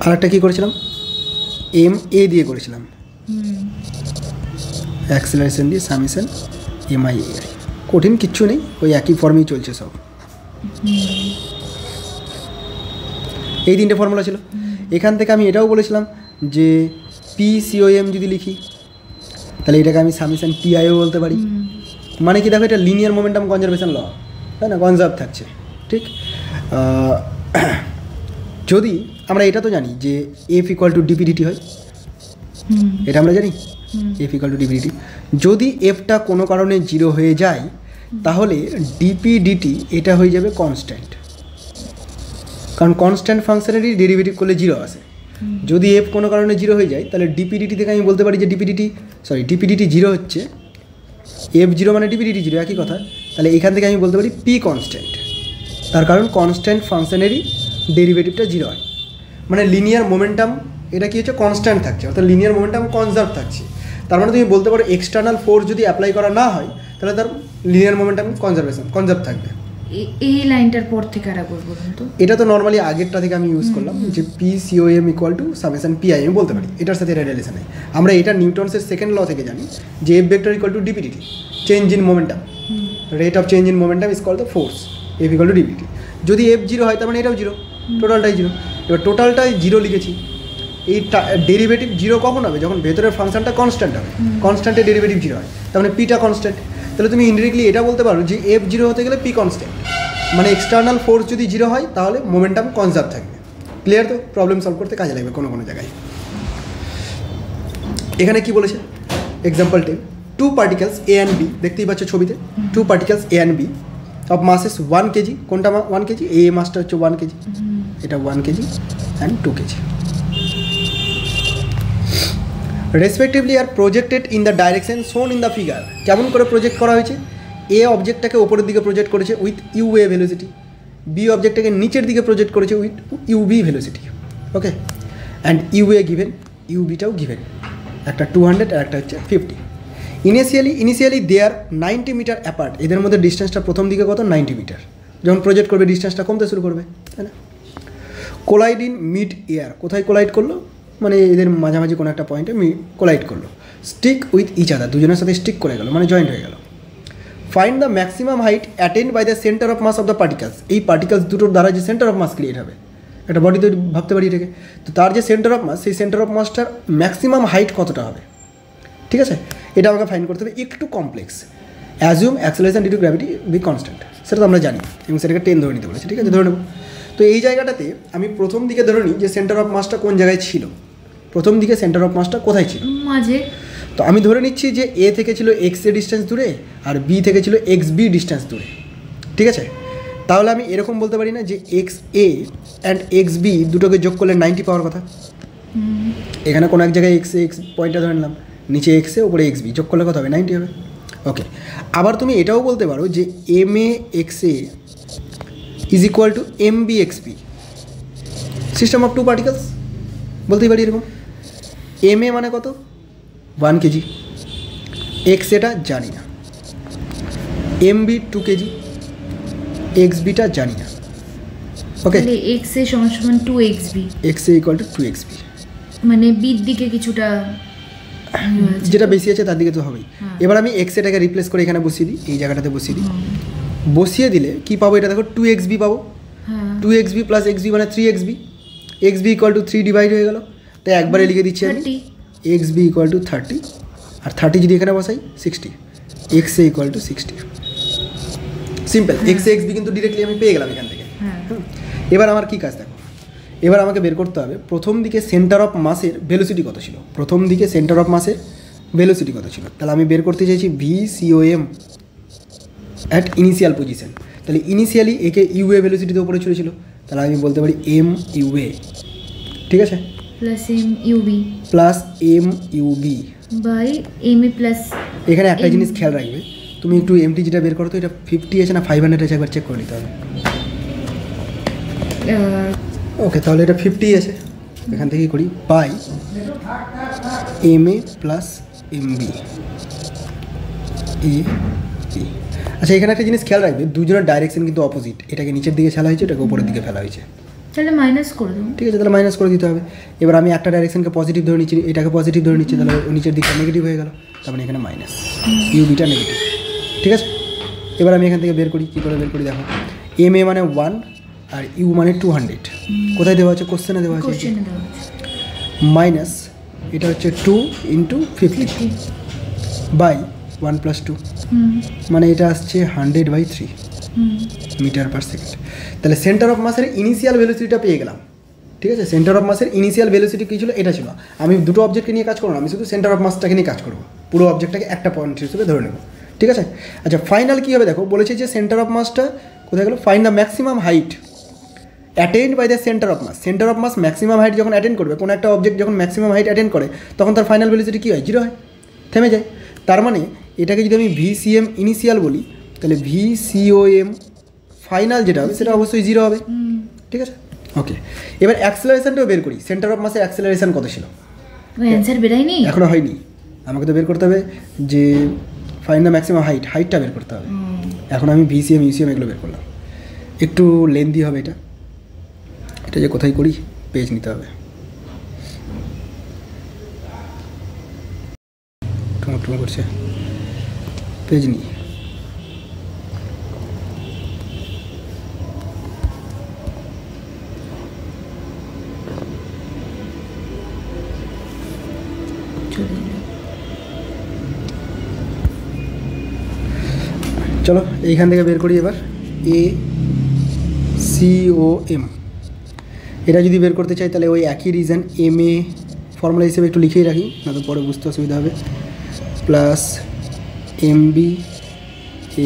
আর একটা কী করেছিলাম? MA দিয়ে করেছিলাম, অ্যাক্সেলারেশন দিয়ে সামেশন MIAI। কঠিন কিচ্ছু নেই, ওই একই ফর্মেই চলছে সব। এই তিনটে ফর্মুলা ছিল। এখান থেকে আমি এটাও বলেছিলাম যে PCOM যদি লিখি তাহলে এটাকে আমি সামেশন PIও বলতে পারি। মানে কি দেখো এটা লিনিয়ার মোমেন্টাম কনজারভেশন ল, তাই না, কনজার্ভ থাকছে, ঠিক। যদি আমরা এটা তো জানি যে F ইকুয়াল টু ডিপিডিটি হয়, এটা আমরা জানি F ইকুয়াল টু ডিপিডিটি। যদি এফটা কোনো কারণে 0 হয়ে যায় তাহলে ডিপিডিটি এটা হয়ে যাবে কনস্ট্যান্ট, কারণ কনস্ট্যান্ট ফাংশনেরই ডেরিভেটিভ করলে 0 আসে। যদি এফ কোনো কারণে 0 হয়ে যায় তাহলে ডিপিডিটি থেকে আমি বলতে পারি যে ডিপিডিটি 0 হচ্ছে, F0 মানে ডিপিডিটি 0 একই কথা। তাহলে এখান থেকে আমি বলতে পারি P কনস্ট্যান্ট, তার কারণ কনস্ট্যান্ট ফাংশনেরই ডেরিভেটিভটা 0 হয়। মানে লিনিয়ার মোমেন্টাম এটা কি হচ্ছে, কনস্ট্যান্ট থাকছে, অর্থাৎ লিনিয়ার মোমেন্টাম কনজার্ভ থাকছে। তার মানে তুমি বলতে পারো এক্সটার্নাল ফোর্স যদি অ্যাপ্লাই করা না হয় তাহলে তার লিনিয়ার মোমেন্টাম কনজার্ভ থাকবে। এই লাইনটার পর থেকে আর একবার বলুন তো। এটা তো নর্মালি আগেরটা থেকে আমি ইউজ করলাম যে PCOM equal to summation PI আমি বলতে পারি, এটার সাথে এটা রিলেশন নেই। আমরা এটা নিউটনসের সেকেন্ড ল থেকে জানি যে F vector equal to dpdt, change in momentum, rate of change in momentum is called the force, F equal to dpdt. যদি F0 হয় তার মানে এটাও 0, টোটালটাই 0। এবার টোটালটাই 0 লিখেছি, এই ডেরিভেটিভ 0 কখন হবে, যখন ভেতরের ফাংশনটা কনস্ট্যান্ট হবে, কনস্ট্যান্টের ডেরিভেটিভ 0 হয়, তার মানে পিটা কনস্ট্যান্ট। তাহলে তুমি ইনডিরেক্টলি এটা বলতে পারো যে F0 হতে গেলে P কনস্ট্যান্ট, মানে এক্সটার্নাল ফোর্স যদি 0 হয় তাহলে মোমেন্টাম কনজার্ভ থাকবে। ক্লিয়ার? তো প্রবলেম সলভ করতে কাজে লাগবে কোনো জায়গায়। এখানে কি বলেছে example 10, 2 particles A and B, দেখতেই পাচ্ছ ছবিতে, 2 particles A and B of মাসেস 1 kg, কোনটা 1 kg, A মাসটা হচ্ছে 1 kg, এটা 1 kg অ্যান্ড 2 kg রেসপেক্টিভলি আর projected in the direction shown in the figure. কেমন করে প্রজেক্ট করা হয়েছে, এ অবজেক্টটাকে ওপরের দিকে প্রজেক্ট করেছে উইথ UA ভেলোসিটি, বি অবজেক্টটাকে নিচের দিকে প্রজেক্ট করেছে with UB velocity, okay. And UA given, UBটাও গিভেন, একটা 200 আর একটা হচ্ছে 50। Initially they are 90 metre apart, এদের মধ্যে ডিস্টেন্সটা প্রথম দিকে কত, 90 মিটার। যখন প্রজেক্ট করবে ডিস্টেন্সটা কমতে শুরু করবে, তাই না। কোলাইড ইন মিড এয়ার, কোথায় কোলাইড করলো, মানে এদের মাঝামাঝি কোনো একটা পয়েন্টে কোলাইড করলো। স্টিক উইথ ইচ আদার, দুজনের সাথে স্টিক করে গেল, মানে জয়েন্ট হয়ে গেল। Find the maximum height attend by the centre of mass of the particles, এই পার্টিকেলস দুটোর দ্বারা যে সেন্টার অফ মাস ক্রিয়েট হবে, একটা বডি তো ভাবতে পারি এটাকে, তো তার যে সেন্টার অফ মাস, সেই সেন্টার অফ মাসটার ম্যাক্সিমাম হাইট কতটা হবে, ঠিক আছে। এটা আমাকে ফাইন্ড করতে হবে, একটু complex. Assume acceleration due to gravity be constant, সেটা তো আমরা জানি, এবং সেটাকে 10 ধরে নিতে বলেছে, ঠিক আছে, ধরে নেব। তো এই জায়গাটাতে আমি প্রথম দিকে ধরে নিই যে সেন্টার অফ মাসটা কোন জায়গায় ছিল, প্রথম দিকে সেন্টার অফ মাসটা কোথায় ছিল, মাঝে। তো আমি ধরে নিচ্ছি যে A থেকে ছিল XA ডিস্টেন্স দূরে আর B থেকে ছিল XB ডিস্টেন্স দূরে, ঠিক আছে। তাহলে আমি এরকম বলতে পারি না যে XA অ্যান্ড XB দুটোকে যোগ করলে 90 পাওয়ার কথা। এখানে কোনো এক জায়গায় XA পয়েন্টটা ধরে নিলাম, নিচে XA উপরে XB, যোগ করলে কত হবে, 90 হবে, ওকে। আবার তুমি এটাও বলতে পারো যে MA XA is equal two MB XB, system of 2 particles বলতেই পারি এরকম। MA মানে কত, 1 kg, XAটা জানি না, MB 2 kg, XBটা জানি না, ওকে। XA সমান 2XB, XA equal to 2XB, মানে বির দিকে কিছুটা যেটা বেশি আছে তার দিকে তো হবেই। এবার আমি XAটাকে রিপ্লেস করে এখানে বসিয়ে দিই, এই জায়গাটাতে বসিয়ে দিই। বসিয়ে দিলে কি পাবো, এটা দেখো 2XB পাবো, 2XB প্লাস XB মানে 3XB, XB equal to 3 divide হয়ে গেল, তাই একবারে লিখে দিচ্ছি আমি XB ইকুয়াল টু 30, আর 30 যদি এখানে বসাই 60, XA equal to 60, simple. XA XB কিন্তু ডিরেক্টলি আমি পেয়ে গেলাম এখান থেকে। এবার আমার কি কাজ দেখো, এবার আমাকে বের করতে হবে প্রথম দিকে সেন্টার অফ মাসের ভেলোসিটি কত ছিল, প্রথম দিকে সেন্টার অফ মাসের ভেলোসিটি কত ছিল। তাহলে আমি বের করতে চাইছি VCOM অ্যাট ইনিশিয়াল পজিশন। তাহলে ইনিশিয়ালি একে UA ভেলোসিটিতে উপরে চলেছিল, তাহলে আমি বলতে পারি MUA, ঠিক আছে, plus MUB by MA plus. এখানে একটা জিনিস খেয়াল রাখবে, তুমি একটু MT যেটা বের করো তো, এটা 50 আছে না 500 আছে, একবার চেক করে নিতে হবে, ওকে। তাহলে এটা 50 আছে, এখান থেকেই করি, by MA plus MB AB। আচ্ছা, এখানে একটা জিনিস খেয়াল রাখবে, দুজনের ডাইরেকশন কিন্তু অপোজিট, এটাকে নিচের দিকে ফেলা হয়েছে, এটাকে উপরের দিকে ফেলা হয়েছে, তাহলে মাইনাস করে দেবো, ঠিক আছে, তাহলে মাইনাস করে দিতে হবে। এবার আমি একটা ডাইরেকশনকে পজিটিভ ধরে নিচ্ছি, এটাকে পজিটিভ ধরে নিচ্ছি, তাহলে নিচের দিকটা নেগেটিভ হয়ে গেল, তার মানে এখানে মাইনাস, UBটা নেগেটিভ, ঠিক আছে। এবার আমি এখান থেকে বের করি, কী করে বের করি দেখো, MA মানে 1 আর U মানে 200, কোথায় দেওয়া আছে, কোশ্চেনে দেওয়া আছে, মাইনাস এটা হচ্ছে 2 ইন্টু 50 বাই 1+2, মানে এটা আসছে 100/3 মিটার পার সেকেন্ড। তাহলে সেন্টার অফ মাসের ইনিশিয়াল ভেলোসিটিটা পেয়ে গেলাম, ঠিক আছে। সেন্টার অফ মাসের ইনিশিয়াল ভেলোসিটি কী ছিল, এটা ছিল। আমি দুটো অবজেক্টকে নিয়ে কাজ করবো না, আমি শুধু সেন্টার অফ মাসটাকে নিয়ে কাজ করবো, পুরো অবজেক্টটাকে একটা পয়েন্ট হিসেবে ধরে নেব, ঠিক আছে। আচ্ছা, ফাইনাল কী হবে দেখো, বলেছে যে সেন্টার অফ মাসটা কোথায় গেলো, find the maximum height attend by the centre of mass. Centre of mass maximum height যখন অ্যাটেন্ড করবে, কোনো একটা অবজেক্ট যখন ম্যাক্সিমাম হাইট অ্যাটেন্ড করে, তখন তার ফাইনাল ভেলোসিটি কী হয়, 0 হয়, থেমে যায়। তার মানে এটাকে যদি আমি VCM ইনিশিয়াল বলি, তাহলে VCOM ফাইনাল যেটা হবে সেটা অবশ্যই 0 হবে, ঠিক আছে। ওকে, এবার অ্যাক্সেলারেশনটাও বের করি। সেন্টার অফ মাসের অ্যাক্সেলারেশন কত ছিল, অ্যানসার বেরায়নি এখনো হয়নি। আমাকে তো বের করতে হবে যে ফাইন্ড দ্য ম্যাক্সিমাম হাইটটা বের করতে হবে। এখন আমি VCM UCM এগুলো বের করলাম, একটু লেন্দি হবে এটা। এটা যে কোথায় করি, পেজ নিতে হবে, টুমো করছে, পেজ নিই। চলো এইখান থেকে বের করি এবার। ACOM এটা যদি বের করতে চাই, তাহলে ওই একই রিজন MA ফর্মুলা হিসেবে একটু লিখেই রাখি, না তো পরে বুঝতে অসুবিধা হবে, plus MB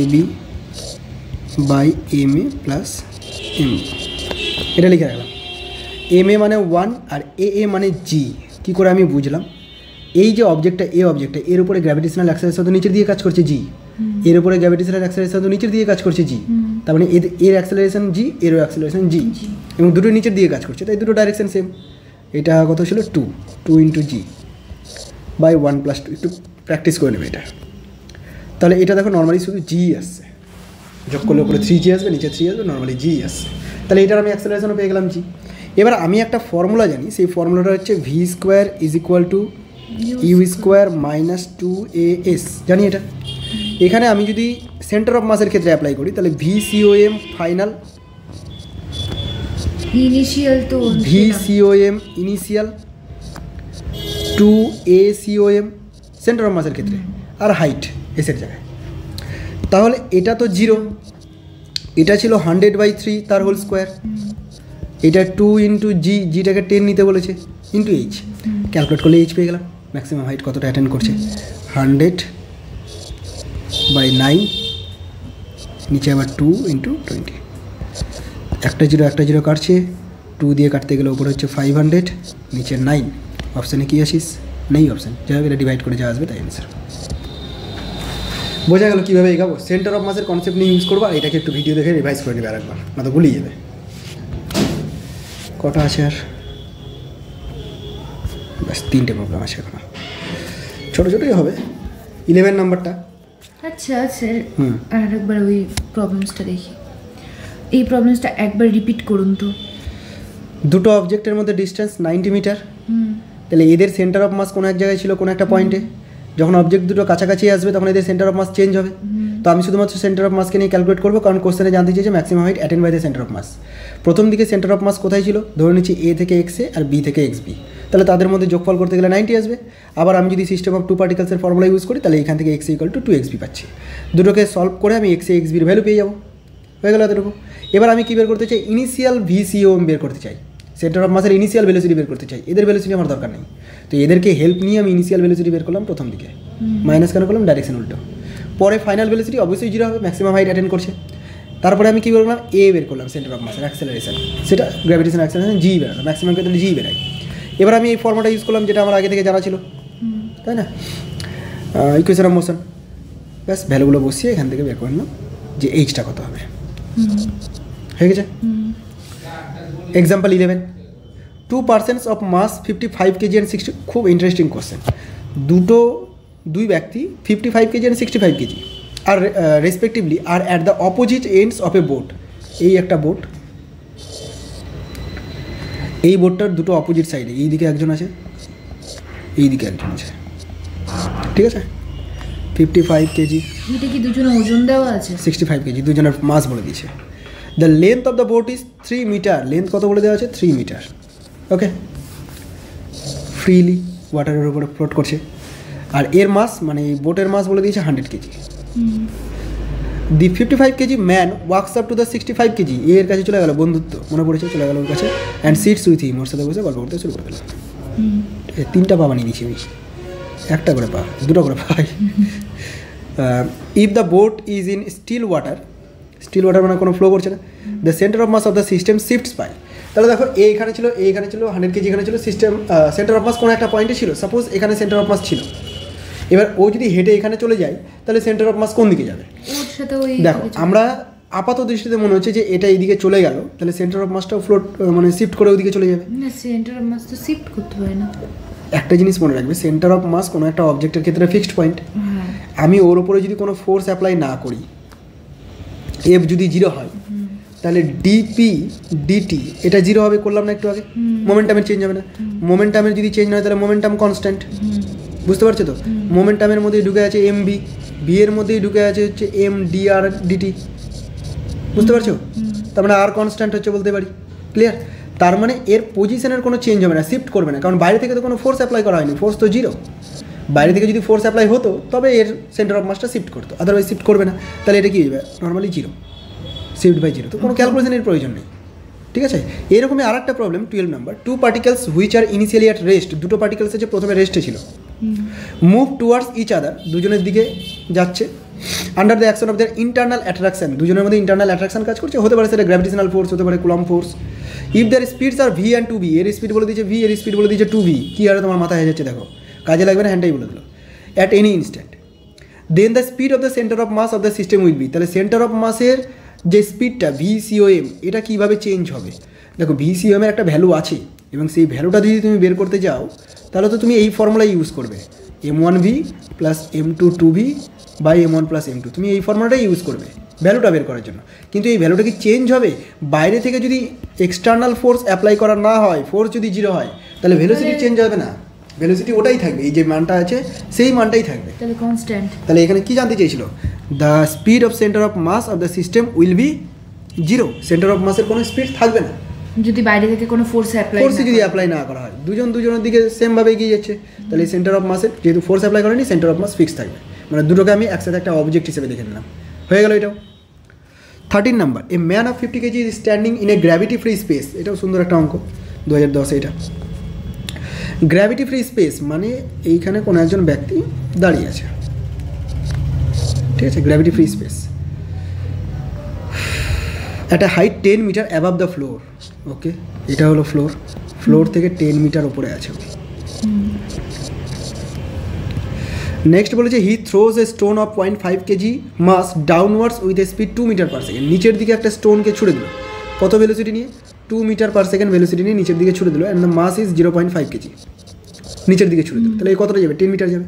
AB by MA plus MB, এটা লিখে রাখলাম। MA মানে 1 আর AA মানে G। কী করে আমি বুঝলাম, এই যে অবজেক্টটা এর উপরে গ্র্যাভিটেশনাল অ্যাক্সেলারেশন তো নিচের দিকে কাজ করছে G, এর উপরে গ্র্যাভিটেশনাল অ্যাক্সেলারেশন তো নিচের দিকে কাজ করছে G, তার মানে এর অ্যাক্সেলারেশন G, এরও অ্যাক্সেলারেশন G, এবং দুটো নিচের দিকে কাজ করছে, তাই দুটো ডাইরেকশন সেম। এটা কত ছিল, 2 ইন্টু G বাই 1+2। একটু প্র্যাকটিস করে নেবে এটা। তাহলে এটা দেখো নর্মালি শুধু G আসছে, যোগ করলে উপরে 3G আসবে, নিচে 3 আসবে, নর্মালি G আসছে। তাহলে এটার আমি অ্যাক্সেলারেশনও পেয়ে গেলাম G। এবার আমি একটা ফর্মুলা জানি, সেই ফর্মুলাটা হচ্ছে V² = U² - 2AS, জানি এটা। এখানে আমি যদি সেন্টার অফ মাসের ক্ষেত্রে অ্যাপ্লাই করি, তাহলে VCOM ফাইনাল, ইনিশিয়াল তো VCOM initial, 2ACOM centre of মাসের ক্ষেত্রে, আর হাইট এসের জায়গায়। তাহলে এটা তো 0, এটা ছিল 100/3 তার হোল স্কোয়ার, এটা 2 ইন্টু G, জিটাকে 10 নিতে বলেছে, ইন্টু H, ক্যালকুলেট করলে H পেয়ে গেলাম। ম্যাক্সিমাম হাইট কতটা অ্যাটেন্ড করছে, 100/9, নিচে আবার 2 ইন্টু 20, একটা জিরো কাটছে, 2 দিয়ে কাটতে গেলে উপরে হচ্ছে 500, নিচে 9। অপশানে কী আসিস, নেই অপশান, যাই হোক এটা ডিভাইড করে যা আসবে তাই অ্যান্সার। বোঝা গেল কীভাবে এগাবো। সেন্টার অফ মাসের কনসেপ্ট নিয়ে ইউজ করবো, আর এটাকে একটু ভিডিও দেখে রিভাইজ করে নেবে আরেকবার, না তো ভুলিয়ে যাবে। কটা আছে আর, ব্যাস 3টে প্রবলেম আছে এখন, ছোটো ছোটোই হবে। 11 নাম্বারটা। আচ্ছা স্যার, আর একবার ওই প্রবলেমসটা দেখি, এই প্রবলেমসটা একবার রিপিট করুন তো। দুটো অবজেক্টের মধ্যে ডিস্টেন্স 90 মিটার, তাহলে এদের সেন্টার অফ মাস কোনো এক জায়গায় ছিল, কোনো একটা পয়েন্টে। যখন অবজেক্ট দুটো কাছাকাছি আসবে, তখন এদের সেন্টার অফ মাস চেঞ্জ হবে। তো আমি শুধুমাত্র সেন্টার অফ মাসকে নিয়ে ক্যালকুলেট করবো, কারণ কোশ্চেনে জানতে চেয়েছে maximum height attend by the centre of mass. প্রথম দিকে সেন্টার অফ মাস কোথায় ছিল, ধরে নিচ্ছি A থেকে XA আর B থেকে XB, তাহলে তাদের মধ্যে যোগফল করতে গেলে 90 আসবে। আবার আমি যদি সিস্টেম অফ 2 পার্টিকেলসের ফর্মুলা ইউজ করি, তাহলে এখান থেকে XA = 2XB পাচ্ছি। দুটোকে সলভ করে আমি XA XBর ভ্যালু পেয়ে যাবো, হয়ে গেল এতটুকু। এবার আমি কী বের করতে চাই, ইনিশিয়াল VCOM বের করতে চাই, সেন্টার অফ মাসের ইনিশিয়াল ভেলোসিটি বের করতে চাই। এদের ভেলোসিটি আমার দরকার নেই, তো এদেরকে হেল্প নিয়ে আমি ইনিশিয়াল ভেলোসিটি বের করলাম প্রথম দিকে, মাইনাস কেন করলাম, ডাইরেকশন উল্টো। পরে ফাইনাল ভেলোসিটি অবশ্যই 0 হবে, ম্যাক্সিমাম হাইট অ্যাটেন্ড করছে। তারপরে আমি কী বের করলাম, A বের করলাম সেন্টার অফ মাসের অ্যাক্সেলারেশন, সেটা গ্র্যাভিটেশন অ্যাক্সেলারেশন G বেরোলো, ম্যাক্সিমাম ক্ষেত্রে G বেরাই। এবার আমি এই ফর্মুলাটা ইউজ করলাম, যেটা আমার আগে থেকে জানা ছিল, তাই না, ইকুয়েশন অফ মোশন। ব্যাস ভ্যালুগুলো বসিয়ে এখান থেকে বের করে নিলাম যে Hটা কত হবে, হয়ে গেছে। Example 11, 2 persons of mass 55 kg and 60, খুব ইন্টারেস্টিং কোশ্চেন। দুই ব্যক্তি 55 kg and 65 kg আর respectively are at the opposite ends of a boat. এই একটা বোট, এই বোটটার দুটো অপোজিট সাইডে, এই দিকে একজন আছে, এই দিকে একজন আছে, ঠিক আছে। 55 kg, এটা কি দুজনের ওজন দেওয়া আছে, 65 kg, দুজনের মাস বলে দিয়েছে। The length of the boat is 3 metre, length কত বলে দেওয়া আছে, 3 মিটার। ওকে, ফ্রিলি ওয়াটারের উপরে ফ্লোট করছে। আর এর মাস মানে বোটের মাস বলে দিয়েছে 100 KG. The 55 KG man works up to the 65 KG, এর কাছে চলে গেল, বন্ধুত্ব মনে পড়েছে, চলে গেল ওর কাছে, অ্যান্ড সিটস উইথ হিম, ওর সাথে বসে গল্প করতে শুরু করে দিল। 3টা পা বানিয়ে দিয়েছি আমি, একটা করে পা, 2টো করে পাই। If the boat is in still water মানে কোনো ফ্লো করছে না, the centre of mass of the system shifts by. তাহলে দেখো এইখানে ছিল 100 কেজি এখানে ছিল, সিস্টেম সেন্টার অফ মাস কোনো একটা পয়েন্টে ছিল, সাপোজ এখানে সেন্টার অফ মাস ছিল। এবার ও যদি হেঁটে এখানে চলে যায় তাহলে সেন্টার অফ মাস কোন দিকে যাবে? দেখো আমরা আপাত দৃষ্টিতে মনে হচ্ছে যে এটা এইদিকে চলে গেল, তাহলে সেন্টার অফ মাসটাও ফ্লোট মানে শিফট করে ওইদিকে চলে যাবে। না, সেন্টার অফ মাস তো শিফট করতে হয় না। একটা জিনিস মনে রাখবে, সেন্টার অফ মাস কোনো একটা অবজেক্টের ক্ষেত্রে ফিক্সড পয়েন্ট। আমি ওর উপরে যদি কোনো ফোর্স অ্যাপ্লাই না করি, এফ যদি 0 হয় তাহলে ডিপি ডিটি এটা 0 হবে, করলাম না একটু আগে, মোমেন্টামের চেঞ্জ হবে না। মোমেন্টামের যদি চেঞ্জ না হয় তাহলে মোমেন্টাম কনস্ট্যান্ট, বুঝতে পারছো তো? মোমেন্টামের মধ্যেই ঢুকে আছে এম বি, বি এর মধ্যেই ঢুকে আছে হচ্ছে এম ডি আর ডিটি, বুঝতে পারছো? তার মানে আর কনস্ট্যান্ট হচ্ছে বলতে পারি, ক্লিয়ার? তার মানে এর পজিশনের কোনো চেঞ্জ হবে না, শিফট করবে না, কারণ বাইরে থেকে তো কোনো ফোর্স অ্যাপ্লাই করা হয়নি, ফোর্স তো 0। বাইরে থেকে যদি ফোর্স অ্যাপ্লাই হতো তবে এর সেন্টার অফ মাসটা শিফট করতো, আদারওয়াইজ শিফট করবে না। তাহলে এটা কী হয়ে যাবে? নর্মালি 0, শিফট বাই 0, তো কোনো ক্যালকুলেশনের প্রয়োজন নেই, ঠিক আছে? এরকমই আর একটা problem 12 number, 2 particles which are initially at rest, 2টো পার্টিকেলস আছে প্রথমে রেস্টে ছিল, মুভ টুয়ার্ডস ইচ আদার, দুজনের দিকে যাচ্ছে, under the action of their internal attraction, দুজনের মধ্যে ইন্টারনাল অ্যাট্রাকশন কাজ করছে, হতে পারে সেটা গ্র্যাভিটেশনাল ফোর্স, হতে পারে Coulomb force. If their speeds are v and 2v, এর স্পিড বলে দিয়েছে v, এর স্পিড বলে দিয়েছে 2v, কী আরে তোমার মাথায় হয়ে যাচ্ছে দেখো, কাজে লাগবে না, হ্যান্ডটাই বলে দিল, at any instant, then the speed of the centre of mass of the system will be, তাহলে সেন্টার অফ মাসের যে স্পিডটা VCOM এটা কীভাবে চেঞ্জ হবে? দেখো VCOM এর একটা ভ্যালু আছে, এবং সেই ভ্যালুটা যদি তুমি বের করতে যাও তাহলে তো তুমি এই ফর্মুলা ইউজ করবে, m1v plus m2 by m1 plus m2, তুমি এই ফর্মুলাটাই ইউজ করবে ভ্যালুটা বের করার জন্য। কিন্তু এই ভ্যালুটা কি চেঞ্জ হবে? বাইরে থেকে যদি এক্সটার্নাল ফোর্স অ্যাপ্লাই করা না হয়, ফোর্স যদি 0 হয়, তাহলে ভেলোসিটি চেঞ্জ হবে না, ভেলোসিটি ওটাই থাকবে, এই যে মানটা আছে সেই মানটাই থাকবে, তাহলে কনস্ট্যান্ট। তাহলে এখানে কি জানতে চেয়েছিল? The speed of centre of mass of the system will be 0, centre of মাসের কোনো স্পিড থাকবে না যদি বাইরে থেকে কোনো ফোর্স অ্যাপ্লাই না করা হয়, দুজনের দিকে সেমভাবে এগিয়ে যাচ্ছে, তাহলে সেন্টার অফ মাসের যেহেতু ফোর্স অ্যাপ্লাই করেনি, সেন্টার অফ মাস ফিক্স থাকবে, মানে দুটোকে আমি একসাথে একটা অবজেক্ট হিসেবে দেখে নিলাম, হয়ে গেল এটাও। 13 number, a man of 50 KG is standing in a gravity free space, এটাও সুন্দর একটা অঙ্ক, 2010 এটা। গ্র্যাভিটি ফ্রি স্পেস মানে এইখানে কোনো একজন ব্যক্তি দাঁড়িয়ে আছে, ঠিক আছে, গ্র্যাভিটি ফ্রি স্পেস, একটা height 10 metre above the floor, okay, এটা হলো ফ্লোর থেকে 10 মিটার উপরে আছে। নেক্সট বলেছে he throws a stone of 0.5 KG mass downwards with a speed 2 metre per second, নিচের দিকে একটা স্টোনকে ছুড়ে দিল, কত ভেলোসিটি নিয়ে? 2 মিটার পার সেকেন্ড ভেলোসিটি নিয়ে নিচের দিকে ছুড়ে দিল, and the mass is 0.5 KG, নিচের দিকে ছুড়ে দিল, তাহলে এই কতটা যাবে? 10 মিটার যাবে।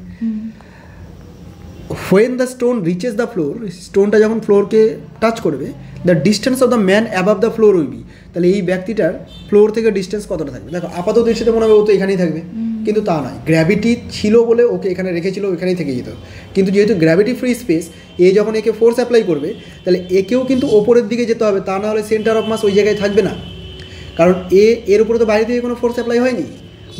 When the stone reaches the floor, স্টোনটা যখন ফ্লোরকে টাচ করবে, the distance of the man above the floor will be, তাহলে এই ব্যক্তিটার ফ্লোর থেকে ডিস্টেন্স কতটা থাকবে? দেখো আপাত দৃষ্টিতে মনে হবে ও তো এখানেই থাকবে, কিন্তু তা নয়, গ্র্যাভিটি ছিল বলে ওকে এখানে রেখেছিল, এখানেই থেকে যেত, কিন্তু যেহেতু গ্র্যাভিটি ফ্রি স্পেস, এ যখন একে ফোর্স অ্যাপ্লাই করবে তাহলে একেও কিন্তু ওপরের দিকে যেতে হবে, তা না হলে সেন্টার অফ মাস ওই জায়গায় থাকবে না, কারণ এর উপরে তো বাইরে থেকে কোনো ফোর্স অ্যাপ্লাই হয়নি,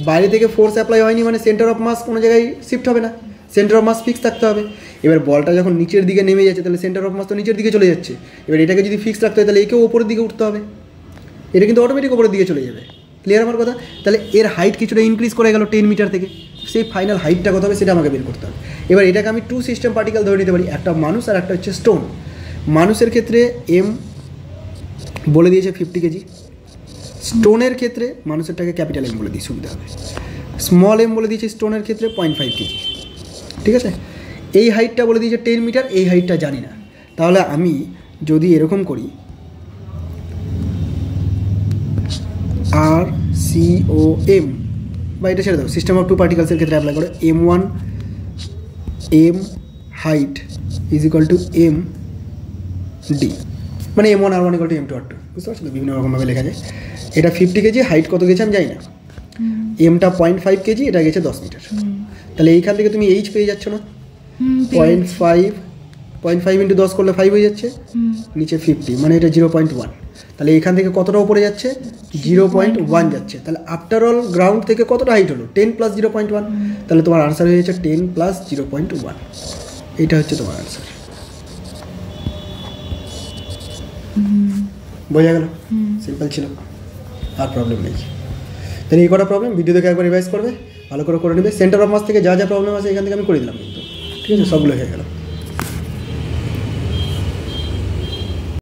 বাইরে থেকে ফোর্স অ্যাপ্লাই হয়নি মানে সেন্টার অফ মাস কোনো জায়গায় শিফট হবে না, সেন্টার অফ মাস ফিক্স থাকতে হবে। এবার বলটা যখন নিচের দিকে নেমে যাচ্ছে তাহলে সেন্টার অফ মাস তো নিচের দিকে চলে যাচ্ছে, এবার এটাকে যদি ফিক্স রাখতে হয় তাহলে একেও ওপরের দিকে উঠতে হবে, এটা কিন্তু অটোমেটিক ওপরের দিকে চলে যাবে, ক্লিয়ার আমার কথা? তাহলে এর হাইট কিছুটা ইনক্রিজ করে গেল 10 মিটার থেকে, সেই ফাইনাল হাইটটা কত হবে সেটা আমাকে বের করতে হবে। এবার এটাকে আমি 2 সিস্টেম পার্টিকেল ধরে নিতে পারি, একটা মানুষ আর একটা হচ্ছে স্টোন। মানুষের ক্ষেত্রে এম বলে দিয়েছে 50 কেজি, স্টোনের ক্ষেত্রে মানুষেরটাকে ক্যাপিটাল এম বলে দিই, সুবিধা হবে, স্মল এম বলে দিয়েছে স্টোনের ক্ষেত্রে 0.5 কেজি, ঠিক আছে। এই হাইটটা বলে দিয়েছে 10 মিটার, এই হাইটটা জানি না, তাহলে আমি যদি এরকম করি RCOM বা এটা ছেড়ে দাও, সিস্টেম অফ 2 পার্টিকেলসের ক্ষেত্রে অ্যাপ্লাই করে, M1 M height is equal two MD, মানে M1 R1 equal to M2 R2, বুঝতে পারছো তো? বিভিন্ন রকমভাবে লেখা যায়। এটা 50 কেজি, হাইট কত গেছে আমি জানি না, এমটা 0.5 কেজি, এটা গেছে 10 মিটার, তাহলে এইখান থেকে তুমি এইচ পেয়ে যাচ্ছ না, 0.5 ইন্টু 10 করলে 5 হয়ে যাচ্ছে, নিচে 50 মানে এটা 0.1, তাহলে এখান থেকে কতটা উপরে যাচ্ছে 0.1 যাচ্ছে, তাহলে আফটার অল গ্রাউন্ড থেকে কতটা হাইট হলো 10 + 0.1, তাহলে তোমার আনসার হয়ে যাচ্ছে 10 + 0.1, এইটা হচ্ছে তোমার আনসার। বোঝা গেল? সিম্পল ছিল, আর প্রবলেম নেই। তাহলে এই কটা প্রবলেম ভিডিও দেখে একবার রিভাইজ করবে, ভালো করে নেবে। সেন্টার অফ মাস থেকে যা যা প্রবলেম আছে এখান থেকে আমি করে দিলাম কিন্তু, ঠিক আছে, সবগুলো হয়ে গেল।